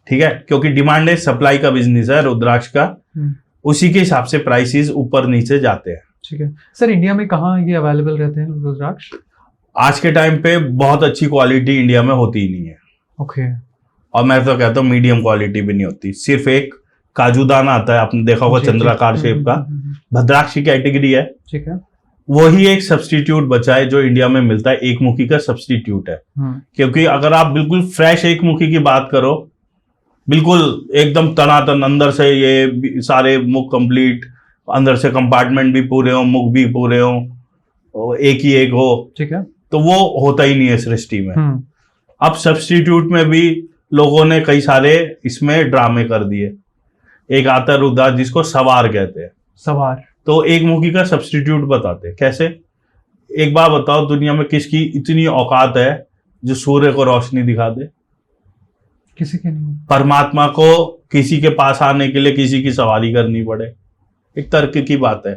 ठीक है, क्योंकि डिमांड है, सप्लाई का बिजनेस है रुद्राक्ष का, उसी के हिसाब से प्राइसेस ऊपर नीचे जाते हैं। ठीक है। सर इंडिया में कहाँ ये अवेलेबल रहते हैं रुद्राक्ष? आज के टाइम पे बहुत अच्छी क्वालिटी इंडिया में होती ही नहीं है। ओके। और मैं तो कहता हूँ मीडियम क्वालिटी भी नहीं होती। सिर्फ एक काजूदाना आता है, आपने देखा होगा चंद्राकार शेप का, भद्राक्ष की कैटेगरी है। ठीक है। वही एक सब्स्टिट्यूट बचा है जो इंडिया में मिलता है, 1 मुखी का सब्स्टिट्यूट है। क्योंकि अगर आप बिल्कुल फ्रेश 1 मुखी की बात करो, बिल्कुल एकदम तनातन अंदर से ये सारे मुख कंप्लीट, अंदर से कंपार्टमेंट भी पूरे हो, मुख भी पूरे हो, एक ही एक हो, ठीक है, तो वो होता ही नहीं है सृष्टि में। अब सब्स्टिट्यूट में भी लोगों ने कई सारे इसमें ड्रामे कर दिए। एक आता है रुद्राक्ष जिसको सवार कहते हैं। सवार तो 1 मुखी का सब्स्टिट्यूट बताते हैं कैसे। एक बार बताओ, दुनिया में किसकी इतनी औकात है जो सूर्य को रोशनी दिखा दे? किसी के नहीं। परमात्मा को किसी के पास आने के लिए किसी की सवारी करनी पड़े, एक तर्क की बात है।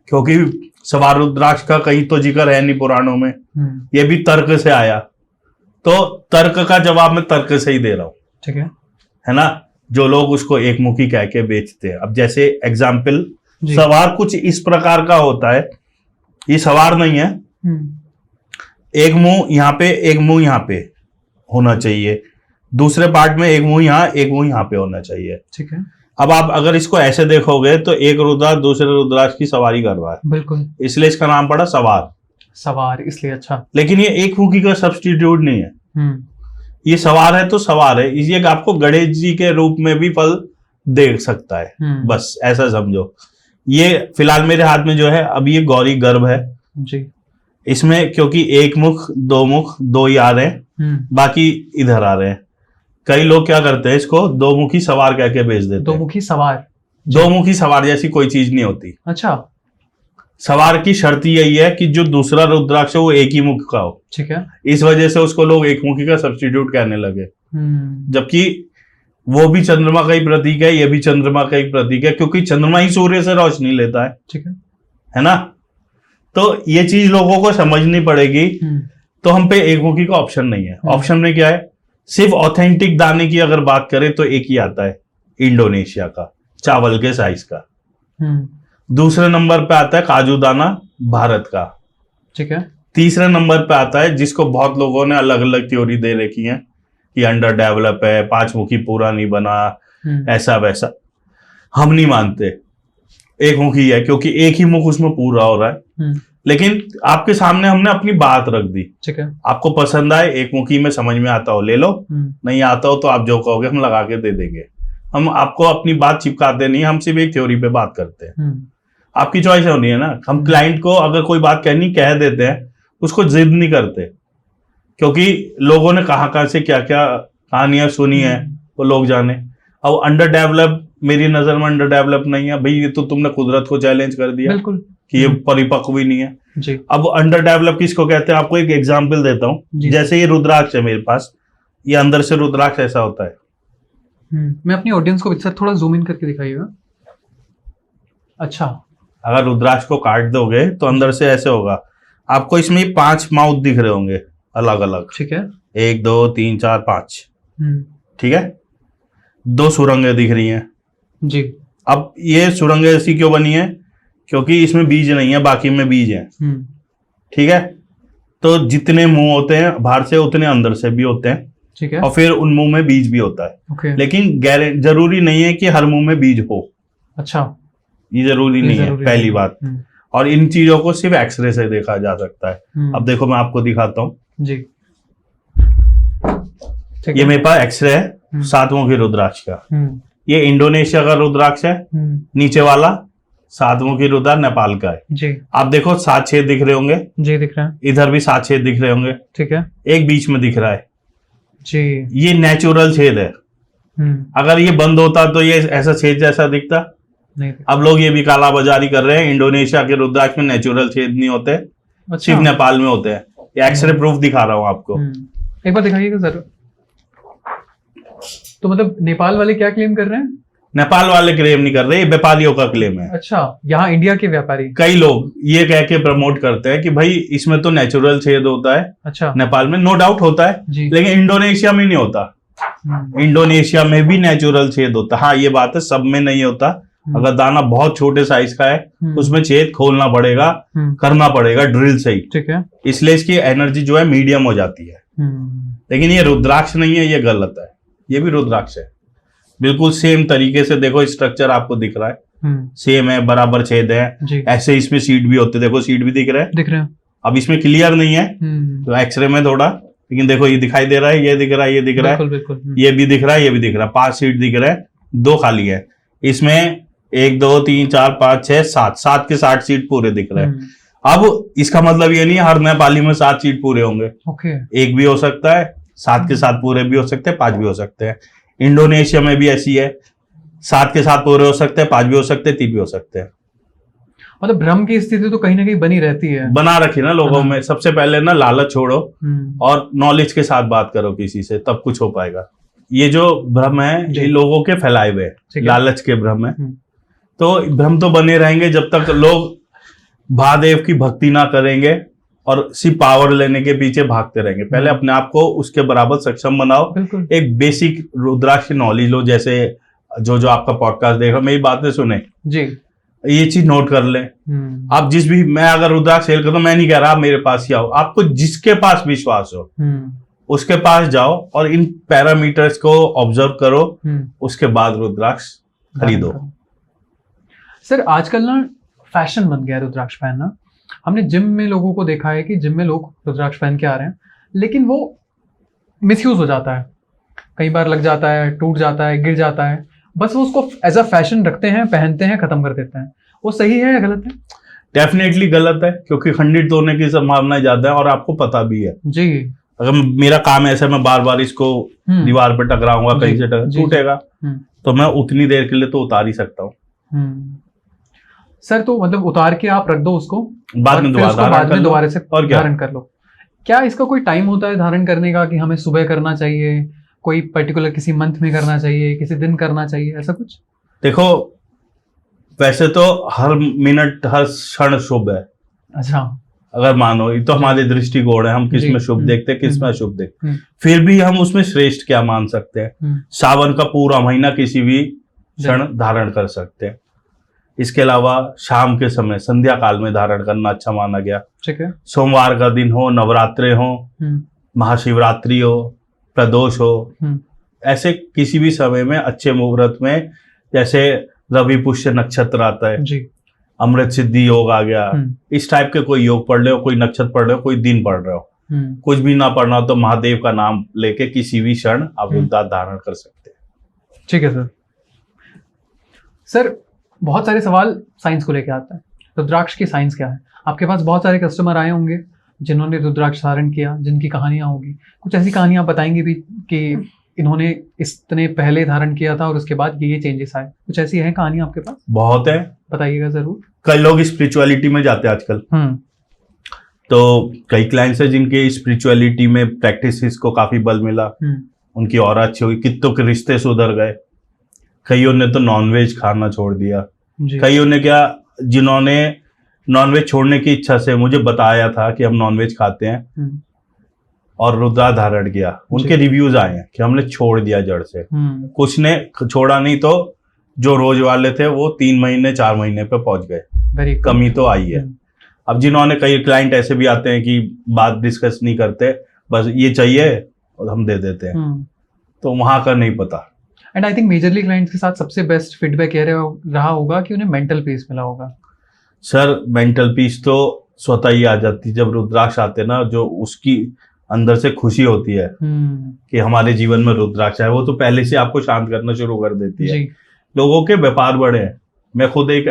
क्योंकि सवार रुद्राक्ष का कहीं तो जिक्र है नहीं पुराणों में, ये भी तर्क से आया, तो तर्क का जवाब मैं तर्क से ही दे रहा हूं। ठीक है ना। जो लोग उसको 1 मुखी कह के बेचते हैं, अब जैसे एग्जाम्पल, सवार कुछ इस प्रकार का होता है, ये सवार नहीं है, एक मुंह यहाँ पे, एक मुंह यहाँ पे होना चाहिए, दूसरे पार्ट में एक मुंह यहाँ, एक मुंह यहाँ पे होना चाहिए। ठीक है। अब आप अगर इसको ऐसे देखोगे तो एक रुद्राक्ष दूसरे रुद्राक्ष की सवारी कर रहा है, बिल्कुल, इसलिए इसका नाम पड़ा सवार। सवार इसलिए, अच्छा। लेकिन ये एक मुखी का सब्स्टिट्यूट नहीं है। ये सवार है तो सवार है, इसलिए आपको गणेश जी के रूप में भी फल दे सकता है। बस ऐसा समझो। ये फिलहाल मेरे हाथ में जो है अभी ये गौरी गर्भ है जी। इसमें क्योंकि एक मुख दो ही आ रहे हैं, बाकी इधर आ रहे हैं। कई लोग क्या करते हैं, इसको दो मुखी सवार कह के बेच देते हैं। दो मुखी सवार, दो मुखी सवार जैसी कोई चीज नहीं होती। अच्छा। सवार की शर्त यही है कि जो दूसरा रुद्राक्ष है वो एक ही मुख का हो। ठीक है। इस वजह से उसको लोग एक मुखी का सब्स्टिट्यूट कहने लगे। जबकि वो भी चंद्रमा का ही प्रतीक है, ये भी चंद्रमा का ही प्रतीक है, क्योंकि चंद्रमा ही सूर्य से रोशनी लेता है। ठीक है ना। तो ये चीज लोगों को समझनी पड़ेगी। तो हम पे एक मुखी का ऑप्शन नहीं है। ऑप्शन में क्या है, सिर्फ ऑथेंटिक दाने की अगर बात करें तो एक ही आता है, इंडोनेशिया का, चावल के साइज का। दूसरे नंबर पे आता है काजू दाना, भारत का। ठीक है। तीसरे नंबर पे आता है जिसको बहुत लोगों ने अलग अलग थ्योरी दे रखी है कि अंडर डेवलप है, पांच मुखी पूरा नहीं बना, ऐसा वैसा। हम नहीं मानते, एक मुखी है, क्योंकि एक ही मुख उसमें पूरा हो रहा है। लेकिन आपके सामने हमने अपनी बात रख दी। ठीक है। आपको पसंद आए, एक मुखी में समझ में आता हो ले लो, नहीं आता हो तो आप जो कहोगे हम लगा के दे देंगे। हम आपको अपनी बात चिपकाते नहीं, हम सिर्फ एक थ्योरी पे बात करते हैं। आपकी चॉइस होनी है ना। हम क्लाइंट को अगर कोई बात कहनी कह देते हैं, उसको जिद नहीं करते, क्योंकि लोगों ने कहां से क्या क्या कहानियां सुनी है वो लोग जाने। अब अंडर डेवलप मेरी नजर में अंडर डेवलप नहीं है भाई, ये तो तुमने कुदरत को चैलेंज कर दिया। बिल्कुल। कि ये परिपक्व भी नहीं है जी। अब अंडर डेवलप किसको कहते हैं, आपको एक एग्जांपल देता हूं। जैसे ये रुद्राक्ष है मेरे पास, ये अंदर से रुद्राक्ष ऐसा होता है। मैं अपनी ऑडियंस को सर थोड़ा जूम इन करके दिखाइएगा। अच्छा। अगर रुद्राक्ष को काट दोगे तो अंदर से ऐसे होगा। आपको इसमें 5 माउथ दिख रहे होंगे अलग अलग। ठीक है। 1 2 3 4 5। ठीक है। 2 सुरंगें दिख रही हैं जी। अब ये सुरंगें ऐसी क्यों बनी है, क्योंकि इसमें बीज नहीं है, बाकी में बीज है। ठीक है। तो जितने मुंह होते हैं बाहर से उतने अंदर से भी होते हैं। ठीक है। और फिर उन मुंह में बीज भी होता है। ओके। लेकिन जरूरी नहीं है कि हर मुंह में बीज हो। अच्छा। ये जरूरी नहीं है, पहली बात। और इन चीजों को सिर्फ एक्सरे से देखा जा सकता है। अब देखो मैं आपको दिखाता हूं जी। ये मेरे पास एक्सरे है 7 मुखी रुद्राक्ष का। ये इंडोनेशिया का रुद्राक्ष है। नीचे वाला 7 मुखी रुद्राक्ष नेपाल का है जी। आप देखो 7 छेद दिख रहे होंगे जी, दिख रहा है। इधर भी 7 छेद दिख रहे होंगे। ठीक है। एक बीच में दिख रहा है जी। ये नेचुरल छेद है। अगर ये बंद होता तो ये ऐसा छेद जैसा दिखता नहीं। अब लोग ये भी काला बाजारी कर रहे हैं, इंडोनेशिया के रुद्राक्ष में नेचुरल छेद नहीं होते। अच्छा। सिर्फ नेपाल में होते हैं। ये एक्सरे प्रूफ दिखा रहा हूं आपको। एक बार दिखाइएगा सर। तो मतलब नेपाल वाले क्या क्लेम कर रहे हैं? नेपाल वाले क्लेम नहीं कर रहे, ये व्यापारियों का क्लेम है। अच्छा, यहाँ इंडिया के व्यापारी कई लोग ये कह के प्रमोट करते हैं कि भाई इसमें तो नेचुरल छेद होता है। अच्छा। नेपाल में नो डाउट होता है लेकिन इंडोनेशिया में नहीं होता। इंडोनेशिया में भी नेचुरल छेद होता है। हाँ ये बात है, सब में नहीं होता। अगर दाना बहुत छोटे साइज का है उसमें छेद खोलना पड़ेगा, करना पड़ेगा ड्रिल से ही। ठीक है। इसलिए इसकी एनर्जी जो है मीडियम हो जाती है। लेकिन ये रुद्राक्ष नहीं है, ये गलत है। ये भी रुद्राक्ष है, बिल्कुल सेम तरीके से। देखो स्ट्रक्चर आपको दिख रहा है, सेम है, बराबर छेद है। ऐसे इसमें सीड भी होते, देखो सीड भी दिख रहे हैं। अब इसमें क्लियर नहीं है तो एक्सरे में थोड़ा, लेकिन देखो ये दिखाई दे रहा है, ये दिख रहा है, ये दिख रहा है, ये भी दिख रहा है, ये भी दिख रहा है। 5 सीट दिख रहे हैं, 2 खाली है। इसमें 1 2 3 4 5 6 7 के 60 सीट पूरे दिख रहे हैं। अब इसका मतलब ये नहीं हर नेपाली में 7 सीट पूरे होंगे। एक भी हो सकता है, 7 के 7 पूरे भी हो सकते हैं, 5 भी हो सकते हैं। इंडोनेशिया में भी ऐसी है, 7 के 7 पूरे हो सकते हैं, 5 भी हो सकते हैं, 3 भी हो सकते हैं। मतलब भ्रम की स्थिति तो कहीं ना कहीं बनी रहती है, बना रखी ना लोगों में। सबसे पहले ना लालच छोड़ो और नॉलेज के साथ बात करो किसी से, तब कुछ हो पाएगा। ये जो भ्रम है ये लोगों के फैलाए हुए, लालच के भ्रम है। तो भ्रम तो बने रहेंगे जब तक लोग महादेव की भक्ति ना करेंगे और सिर्फ पावर लेने के पीछे भागते रहेंगे। पहले अपने आप को उसके बराबर सक्षम बनाओ। एक बेसिक रुद्राक्ष नॉलेज लो, जैसे जो आपका पॉडकास्ट देख रहा मेरी बातें सुने जी, ये चीज नोट कर ले। आप जिस भी, मैं अगर रुद्राक्ष सेल करता हूं, मैं नहीं कह रहा आप मेरे पास ही आओ, आपको जिसके पास विश्वास हो उसके पास जाओ और इन पैरामीटर्स को ऑब्जर्व करो, उसके बाद रुद्राक्ष खरीदो। सर आजकल ना फैशन बन गया रुद्राक्ष पहनना। हमने जिम में लोगों को देखा है कि जिम में लोग रुद्राक्ष पहन के आ रहे हैं, लेकिन वो मिसयूज हो जाता है, कई बार लग जाता है, टूट जाता है, गिर जाता है, बस वो उसको एज अ फैशन रखते हैं, पहनते हैं, खत्म कर देते हैं। वो सही है या गलत है? डेफिनेटली गलत है, क्योंकि खंडित होने की संभावना ज्यादा है और आपको पता भी है। जी। अगर मेरा काम ऐसा, मैं बार बार इसको दीवार पे टकराऊंगा, कहीं से टूटेगा, तो मैं उतनी देर के लिए तो उतार ही सकता हूँ। सर तो मतलब उतार के आप रख दो उसको, बाद में दोबारा से और धारण कर लो। क्या इसका कोई टाइम होता है धारण करने का, कि हमें सुबह करना चाहिए, कोई पर्टिकुलर किसी मंथ में करना चाहिए, किसी दिन करना चाहिए, ऐसा कुछ? देखो, वैसे तो हर मिनट हर क्षण शुभ है। अच्छा। अगर मानो, ये तो हमारे दृष्टिकोण है, हम किस में शुभ देखते हैं, किस में अशुभ देखते हैं। हम्म। फिर भी हम उसमें श्रेष्ठ क्या मान सकते हैं? सावन का पूरा महीना किसी भी क्षण धारण कर सकते हैं। इसके अलावा शाम के समय संध्या काल में धारण करना अच्छा माना गया। ठीक है। सोमवार का दिन हो, नवरात्रे हो, महाशिवरात्रि हो, प्रदोष हो, ऐसे किसी भी समय में अच्छे मुहूर्त में, जैसे रवि पुष्य नक्षत्र आता है जी, अमृत सिद्धि योग आ गया, इस टाइप के कोई योग पढ़ रहे हो, कोई नक्षत्र पढ़ रहे हो, कोई दिन पढ़ रहे हो, कुछ भी ना पढ़ना हो तो महादेव का नाम लेके किसी भी क्षण आप रुद्राक्ष धारण कर सकते हैं। ठीक है सर। सर बहुत सारे सवाल साइंस को लेके आता है, रुद्राक्ष की साइंस क्या है? आपके पास बहुत सारे कस्टमर आए होंगे जिन्होंने रुद्राक्ष धारण किया, जिनकी कहानियां होगी, कुछ ऐसी कहानियां बताएंगे भी कि इन्होंने इतने पहले धारण किया था और उसके बाद ये चेंजेस आए, कुछ ऐसी है कहानियां आपके पास? बहुत है, बताइएगा जरूर। कई लोग स्पिरिचुअलिटी में जाते हैं आजकल, तो कई क्लाइंट्स हैं जिनके स्पिरिचुअलिटी में प्रैक्टिस को काफी बल मिला, उनकी और अच्छी हुई, कितनों के रिश्ते सुधर गए। कईयों ने तो नॉनवेज खाना छोड़ दिया, कईयों ने क्या, जिन्होंने नॉनवेज छोड़ने की इच्छा से मुझे बताया था कि हम नॉनवेज खाते हैं और रुद्राक्ष धारण किया, उनके रिव्यूज आए हैं कि हमने छोड़ दिया जड़ से। कुछ ने छोड़ा नहीं तो जो रोज वाले थे वो 3 महीने 4 महीने पे पहुंच गए, कमी तो आई है। अब जिन्होंने, कई क्लाइंट ऐसे भी आते हैं कि बात डिस्कस नहीं करते, बस ये चाहिए और हम दे देते हैं, तो वहां का नहीं पता। And I think majorly clients के साथ सबसे बेस्ट फीडबैक ये रहा होगा कि उन्हें मेंटल पीस मिला होगा। सर मेंटल पीस तो स्वतः ही आ जाती है जब रुद्राक्ष आते ना, जो उसकी अंदर से खुशी होती है कि हमारे जीवन में रुद्राक्ष है, वो तो पहले से आपको शांत करना शुरू कर देती है। लोगों के व्यापार बढ़े हैं, मैं खुद एक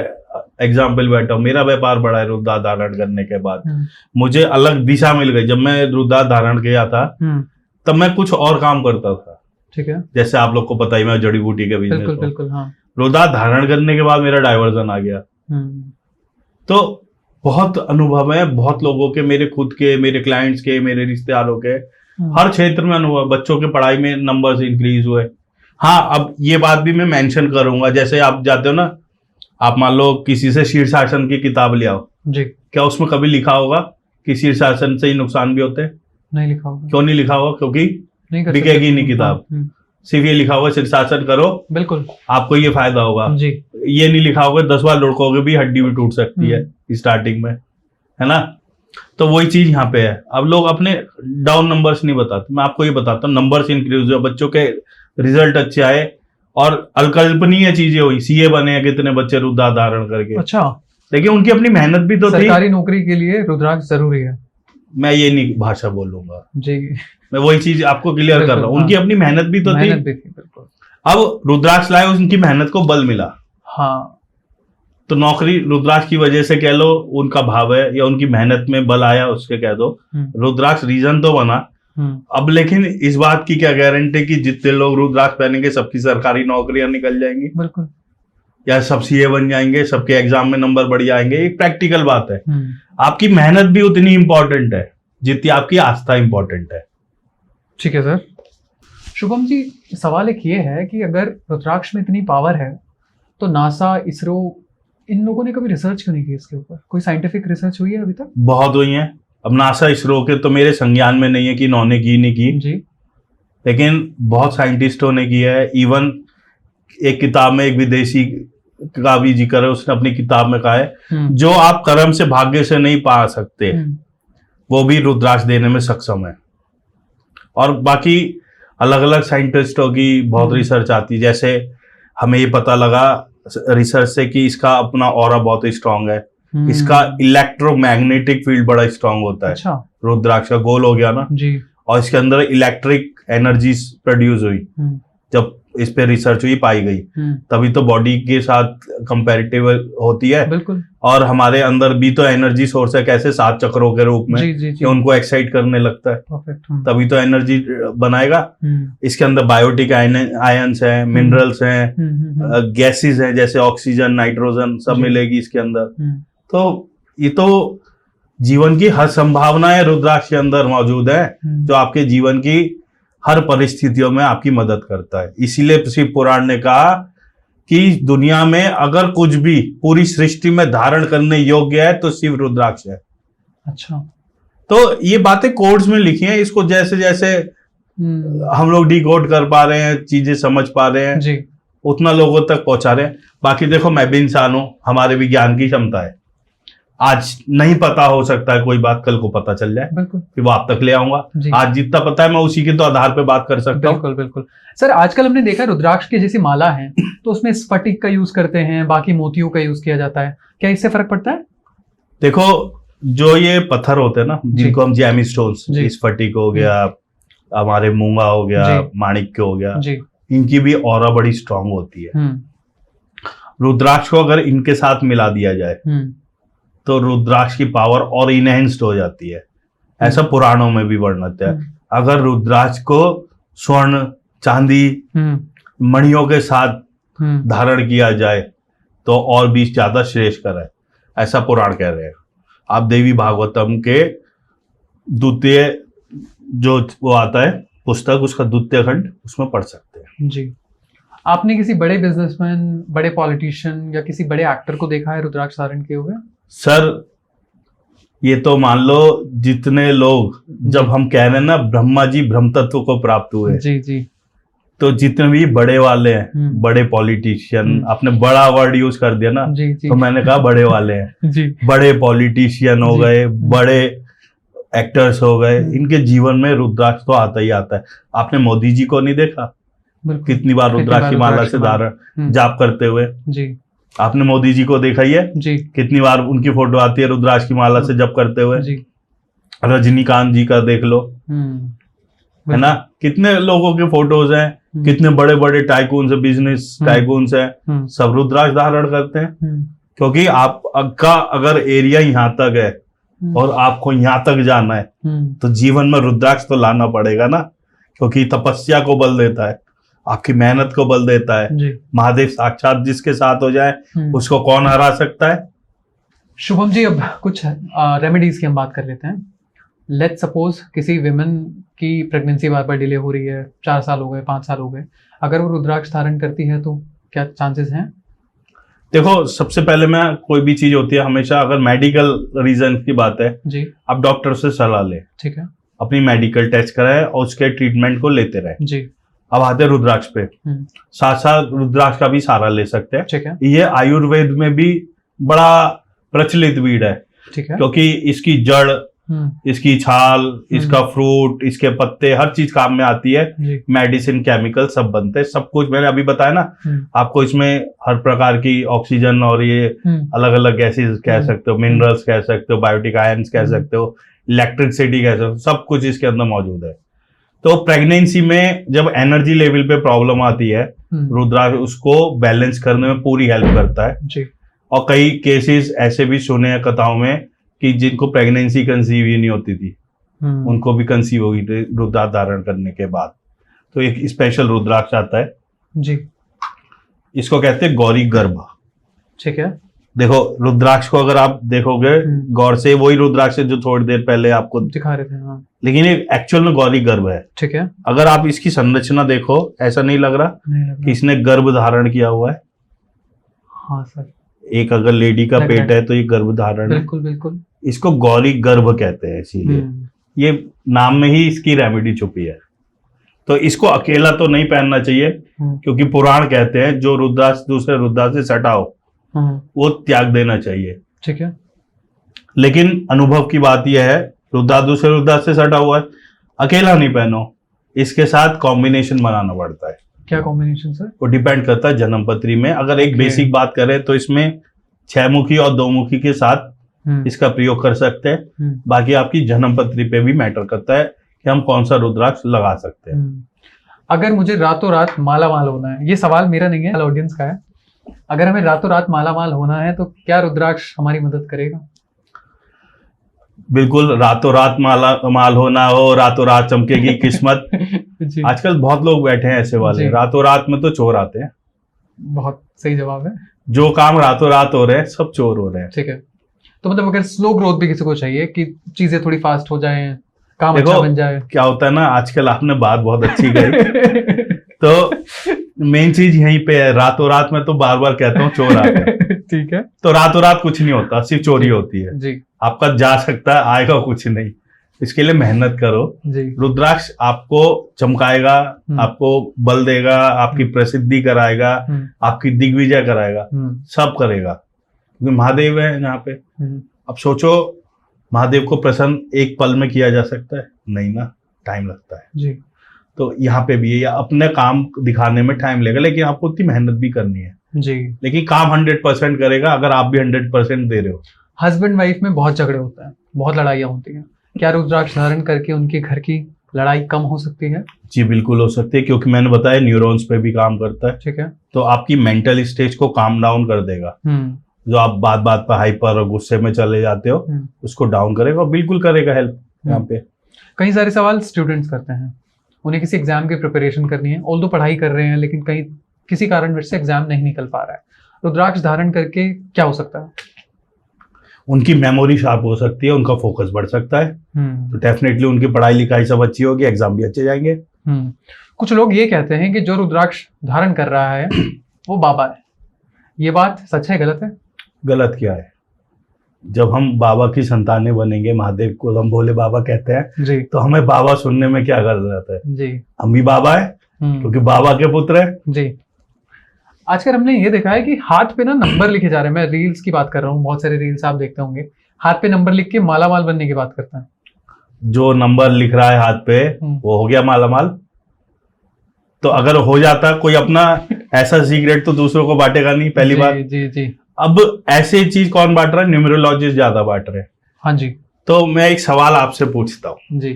एग्जाम्पल बैठा हूँ, मेरा व्यापार बढ़ा है रुद्राक्ष धारण करने के बाद। मुझे अलग दिशा मिल गई। जब मैं रुद्राक्ष धारण किया था तब मैं कुछ और काम करता था, ठीक है, जैसे आप लोग को पता ही मैं जड़ी बूटी के बिजनेस में। बिल्कुल, हाँ। रुद्राक्ष धारण करने के बाद मेरा डाइवर्जन आ गया। तो बहुत अनुभव है, बहुत लोगों के, मेरे खुद के, मेरे क्लाइंट्स के, मेरे रिश्तेदारों के, हर क्षेत्र में अनुभव। बच्चों के पढ़ाई में नंबर्स इंक्रीज हुए। हाँ, अब ये बात भी मैं मेंशन करूंगा, जैसे आप जाते हो ना, आप मान लो किसी से शीर्षासन की किताब ले आओ जी, क्या उसमें कभी लिखा होगा कि शीर्षासन से ही नुकसान भी होते हैं? नहीं लिखा होगा। क्यों नहीं लिखा होगा? क्योंकि बिकेगी नहीं किताब। सिर्फ ये लिखा होगा शीर्षासन करो, बिल्कुल आपको ये फायदा होगा जी। ये नहीं लिखा होगा 10 बार लुढ़कोगे भी हड्डी भी टूट सकती है स्टार्टिंग में, है ना। तो वही चीज यहाँ पे है। अब लोग अपने डाउन नंबर्स नहीं बताते, मैं आपको ये बताता हूँ, नंबर्स इंक्रीज हुए, बच्चों के रिजल्ट अच्छे आए और अकल्पनीय चीजें हुई। सीए बने हैं कितने बच्चे रुद्राक्ष धारण करके। अच्छा, लेकिन उनकी अपनी मेहनत भी तो थी। सरकारी नौकरी के लिए रुद्राक्ष जरूरी है, मैं ये नहीं भाषा बोलूंगा जी, मैं वही चीज आपको क्लियर कर रहा हूँ। उनकी अपनी मेहनत भी तो थी, बिल्कुल। अब रुद्राक्ष लाए, उनकी मेहनत को बल मिला। हाँ, तो नौकरी रुद्राक्ष की वजह से कह लो, उनका भाव है, या उनकी मेहनत में बल आया उसके कह दो। रुद्राक्ष रीजन तो बना। अब लेकिन इस बात की क्या गारंटी कि जितने लोग रुद्राक्ष पहनेंगे सबकी सरकारी नौकरियां निकल जाएंगी? बिल्कुल। या सब सीए बन जाएंगे, सबके एग्जाम में नंबर बढ़ जाएंगे? एक प्रैक्टिकल बात है। आपकी मेहनत भी उतनी इंपॉर्टेंट है जितनी आपकी आस्था इंपॉर्टेंट है। ठीक है सर। शुभम जी, सवाल एक ये है कि अगर रुद्राक्ष में इतनी पावर है तो नासा, इसरो, इन लोगों ने कभी रिसर्च क्यों नहीं की इसके ऊपर? कोई साइंटिफिक रिसर्च हुई है अभी तक? बहुत हुई है। अब नासा, इसरो के तो मेरे संज्ञान में नहीं है कि इन्होंने की नहीं की जी, लेकिन बहुत साइंटिस्टों ने की है। इवन एक किताब में एक विदेशी का भी जिक्र है, उसने अपनी किताब में कहा है जो आप कर्म से, भाग्य से नहीं पा सकते, वो भी रुद्राक्ष देने में सक्षम है। और बाकी अलग अलग साइंटिस्टों की बहुत रिसर्च आती है। जैसे हमें ये पता लगा रिसर्च से कि इसका अपना ऑरा बहुत स्ट्रांग है, इसका इलेक्ट्रोमैग्नेटिक फील्ड बड़ा स्ट्रांग होता है। अच्छा। रुद्राक्ष का गोल हो गया ना जी। और इसके अंदर इलेक्ट्रिक एनर्जी प्रोड्यूस हुई। जब इस पे रिसर्च हुई पाई गई तभी तो बॉडी के साथ कंपैरेटिव होती है। बिल्कुल। और हमारे अंदर भी तो एनर्जी सोर्स है, कैसे 7 चक्रों के रूप में, जी, कि उनको एक्साइट करने लगता है। परफेक्ट। तभी तो एनर्जी बनाएगा। इसके अंदर बायोटिक आयंस हैं, मिनरल्स हैं, गैसेस हैं, जैसे ऑक्सीजन, नाइट्रोजन सब मिलेगी इसके अंदर। तो ये तो जीवन की हर संभावनाएं रुद्राक्ष के अंदर मौजूद है, जो आपके जीवन की हर परिस्थितियों में आपकी मदद करता है। इसीलिए शिव पुराण ने कहा कि दुनिया में अगर कुछ भी पूरी सृष्टि में धारण करने योग्य है तो शिव रुद्राक्ष है। अच्छा। तो ये बातें कोड्स में लिखी हैं, इसको जैसे जैसे हम लोग डिकोड कर पा रहे हैं, चीजें समझ पा रहे हैं जी, उतना लोगों तक पहुंचा रहे हैं। बाकी देखो, मैं भी इंसान हूं, हमारे भी ज्ञान की क्षमता है। आज नहीं पता हो सकता है कोई बात, कल को पता चल जाए, बिल्कुल, फिर वो आप तक ले आऊंगा। आज जितना पता है मैं उसी के तो आधार पे बात कर सकता हूँ। बिल्कुल बिल्कुल। सर, आजकल हमने देखा रुद्राक्ष की जैसी माला है तो उसमें स्फटिक का यूज करते हैं, बाकी मोतियों का यूज किया जाता है, क्या इससे फर्क पड़ता है? देखो, जो ये पत्थर होते हैं ना, जिनको हम जेमी स्टोन्स, स्फटिक हो गया, हमारे मूंगा हो गया, माणिक्य हो गया, इनकी भी ऑरा बड़ी स्ट्रांग होती है। रुद्राक्ष को अगर इनके साथ मिला दिया जाए तो रुद्राक्ष की पावर और इनहेंस्ड हो जाती है। ऐसा पुराणों में भी वर्णित है। अगर रुद्राक्ष को स्वर्ण, चांदी, मणियों के साथ धारण किया जाए तो और भी ज्यादा श्रेष्ठकर है, ऐसा पुराण कह रहे हैं। आप देवी भागवतम के द्वितीय जो वो आता है पुस्तक, उसका द्वितीय खंड, उसमें पढ़ सकते हैं। जी। आपने किसी बड़े बिजनेसमैन, बड़े पॉलिटिशियन या किसी बड़े एक्टर को देखा है रुद्राक्ष धारण किए हुए? सर, ये तो मान लो जितने लोग, जब हम कह रहे हैं ना ब्रह्मा जी ब्रह्म तत्व को प्राप्त हुए, जी जी, तो जितने भी बड़े वाले हैं, बड़े पॉलिटिशियन, आपने बड़ा वर्ड यूज कर दिया ना, जी जी, तो मैंने कहा बड़े वाले हैं जी, बड़े पॉलिटिशियन हो गए, बड़े एक्टर्स हो गए, इनके जीवन में रुद्राक्ष तो आता ही आता है। आपने मोदी जी को नहीं देखा कितनी बार रुद्राक्ष की माला से धारण जाप करते हुए? जी। आपने मोदी जी को देखा ही है जी, कितनी बार उनकी फोटो आती है रुद्राक्ष की माला से जप करते हुए जी। रजनीकांत जी का देख लो, है ना, कितने लोगों के फोटोज हैं, कितने बड़े बड़े टाइकून्स है, बिजनेस टाइकून्स हैं, सब रुद्राक्ष धारण करते हैं। क्योंकि आपका अगर एरिया यहाँ तक है और आपको यहाँ तक जाना है तो जीवन में रुद्राक्ष तो लाना पड़ेगा ना, क्योंकि तपस्या को बल देता है, आपकी मेहनत को बल देता है। महादेव साक्षात जिसके साथ हो जाए उसको कौन हरा सकता है? शुभम जी, अब कुछ रेमेडीज की हम बात कर लेते हैं। लेट्स सपोज किसी विमेन की प्रेगनेंसी बार बार डिले हो रही है, 4 साल हो गए, 5 साल हो गए, अगर वो रुद्राक्ष धारण करती है तो क्या चांसेस हैं? देखो, सबसे पहले मैं, कोई भी चीज होती है हमेशा, अगर मेडिकल रीजन की बात है जी, आप डॉक्टर से सलाह लें, ठीक है, अपनी मेडिकल टेस्ट कराएं और उसके ट्रीटमेंट को लेते रहें जी। अब आते रुद्राक्ष पे, साथ साथ रुद्राक्ष का भी सहारा ले सकते हैं, ठीक है। ये आयुर्वेद में भी बड़ा प्रचलित वीड है, ठीक है, क्योंकि इसकी जड़, इसकी छाल, इसका फ्रूट, इसके पत्ते, हर चीज काम में आती है। मेडिसिन, केमिकल सब बनते हैं, सब कुछ मैंने अभी बताया ना आपको। इसमें हर प्रकार की ऑक्सीजन और ये अलग अलग गैसेस कह सकते हो, मिनरल्स कह सकते हो, बायोटिक आयंस कह सकते हो, इलेक्ट्रिसिटी कह सकते हो, सब कुछ इसके अंदर मौजूद है। तो प्रेगनेंसी में जब एनर्जी लेवल पे प्रॉब्लम आती है, रुद्राक्ष उसको बैलेंस करने में पूरी हेल्प करता है जी। और कई केसेस ऐसे भी सुने हैं कथाओं में कि जिनको प्रेगनेंसी कंसीव ही नहीं होती थी, उनको भी कंसीव हुई थी रुद्राक्ष धारण करने के बाद। तो एक स्पेशल रुद्राक्ष आता है जी, इसको कहते हैं गौरी गर्भ, ठीक है। देखो, रुद्राक्ष को अगर आप देखोगे गौर से, वही रुद्राक्ष है जो थोड़ी देर पहले आपको दिखा रहे थे, हाँ। लेकिन ये एक्चुअल में गौरी गर्भ है, ठीक है। अगर आप इसकी संरचना देखो, ऐसा नहीं लग रहा कि इसने गर्भ धारण किया हुआ है? हाँ सर, एक अगर लेडी का पेट है तो ये गर्भ धारण है, बिल्कुल बिल्कुल। इसको गौरी गर्भ कहते हैं, इसीलिए ये नाम में ही इसकी रेमेडी छुपी है। तो इसको अकेला तो नहीं पहनना चाहिए, क्योंकि पुराण कहते हैं जो रुद्राक्ष दूसरे रुद्राक्ष से सटा हो वो त्याग देना चाहिए, ठीक है। लेकिन अनुभव की बात यह है, रुद्राक्ष दूसरे रुद्राक्ष से सटा हुआ है, अकेला नहीं पहनो, इसके साथ कॉम्बिनेशन बनाना पड़ता है। क्या कॉम्बिनेशन सर? वो डिपेंड करता है जन्म पत्री में। अगर एक बेसिक बात करें तो इसमें 6 मुखी और 2 मुखी के साथ इसका प्रयोग कर सकते हैं। बाकी आपकी जन्म पत्री पे भी मैटर करता है कि हम कौन सा रुद्राक्ष लगा सकते हैं। अगर मुझे रातों रात माला माल होना है, ये सवाल मेरा नहीं है, ऑडियंस का है, अगर हमें रातों रात माला माल होना है तो क्या रुद्राक्ष हमारी मदद करेगा? बिल्कुल, रातों रात माल होना हो, रातों रात चमकेगी किस्मत। आजकल बहुत लोग बैठे हैं ऐसे वाले, रातों रात में तो चोर आते हैं। बहुत सही जवाब है। जो काम रातों रात हो रहे हैं सब चोर हो रहे हैं। ठीक है, तो मतलब अगर स्लो ग्रोथ भी किसी को चाहिए कि चीजें थोड़ी फास्ट हो जाए, काम अच्छा बन जाए, क्या होता है ना, आजकल आपने बात बहुत अच्छी कही तो मेन चीज यहीं पे है, रातों रात में तो बार बार कहता हूँ चोर आते हैं। ठीक है, तो रातों रात कुछ नहीं होता, सिर्फ चोरी होती है जी। आपका जा सकता है, आएगा कुछ नहीं। इसके लिए मेहनत करो जी। रुद्राक्ष आपको चमकाएगा, आपको बल देगा, आपकी प्रसिद्धि कराएगा, आपकी दिग्विजय कराएगा, सब करेगा, क्योंकि महादेव है यहाँ पे। अब सोचो, महादेव को प्रसन्न एक पल में किया जा सकता है? नहीं ना, टाइम लगता है जी। तो यहाँ पे भी है, अपने काम दिखाने में टाइम लगेगा, लेकिन आपको उतनी मेहनत भी करनी है जी। लेकिन काम 100% करेगा अगर आप भी 100% दे रहे हो। हस्बैंड वाइफ में बहुत झगड़े होते हैं, बहुत लड़ाइयाँ होती हैं, क्या रुद्राक्ष धारण करके उनके घर की लड़ाई कम हो सकती है? जी बिल्कुल हो सकती है, क्योंकि मैंने बताया न्यूरॉन्स पे भी काम करता है। ठीक है, तो आपकी मेंटल स्टेज को काम डाउन कर देगा। जो आप बात बात पर हाइपर और गुस्से में चले जाते हो, उसको डाउन करेगा और बिल्कुल करेगा हेल्प। यहाँ पे कई सारे सवाल स्टूडेंट्स करते हैं, उन्हें किसी एग्जाम की प्रिपरेशन करनी है, ऑल्दो पढ़ाई कर रहे हैं, लेकिन कहीं किसी कारणवश से एग्जाम नहीं निकल पा रहा है, रुद्राक्ष धारण करके क्या हो सकता है? उनकी मेमोरी शार्प हो सकती है, उनका फोकस बढ़ सकता है, तो डेफिनेटली उनकी पढ़ाई लिखाई सब अच्छी होगी, एग्जाम भी अच्छे जाएंगे। कुछ लोग ये कहते हैं कि जो रुद्राक्ष धारण कर रहा है वो बाबा है, ये बात सच है गलत है? गलत क्या है, जब हम बाबा की संतानें बनेंगे, महादेव को हम भोले बाबा कहते हैं जी, तो हमें बाबा सुनने में क्या गलत रहता है जी? हम भी बाबा है, क्योंकि बाबा के पुत्र है जी। आजकल हमने ये देखा है कि हाथ पे ना नंबर लिखे जा रहे हैं, मैं रील्स की बात कर रहा हूँ, बहुत सारे रील्स आप देखते होंगे, हाथ पे नंबर लिख के माला माल बनने की बात करते हैं। जो नंबर लिख रहा है हाथ पे वो हो गया माला माल। तो अगर हो जाता कोई अपना ऐसा सीक्रेट तो दूसरों को बांटेगा नहीं, पहली बात जी जी। अब ऐसे चीज कौन बांट रहा है? न्यूमरोलॉजिस्ट ज्यादा बांट रहे हैं। हाँ जी। तो मैं एक सवाल आपसे पूछता हूँ जी,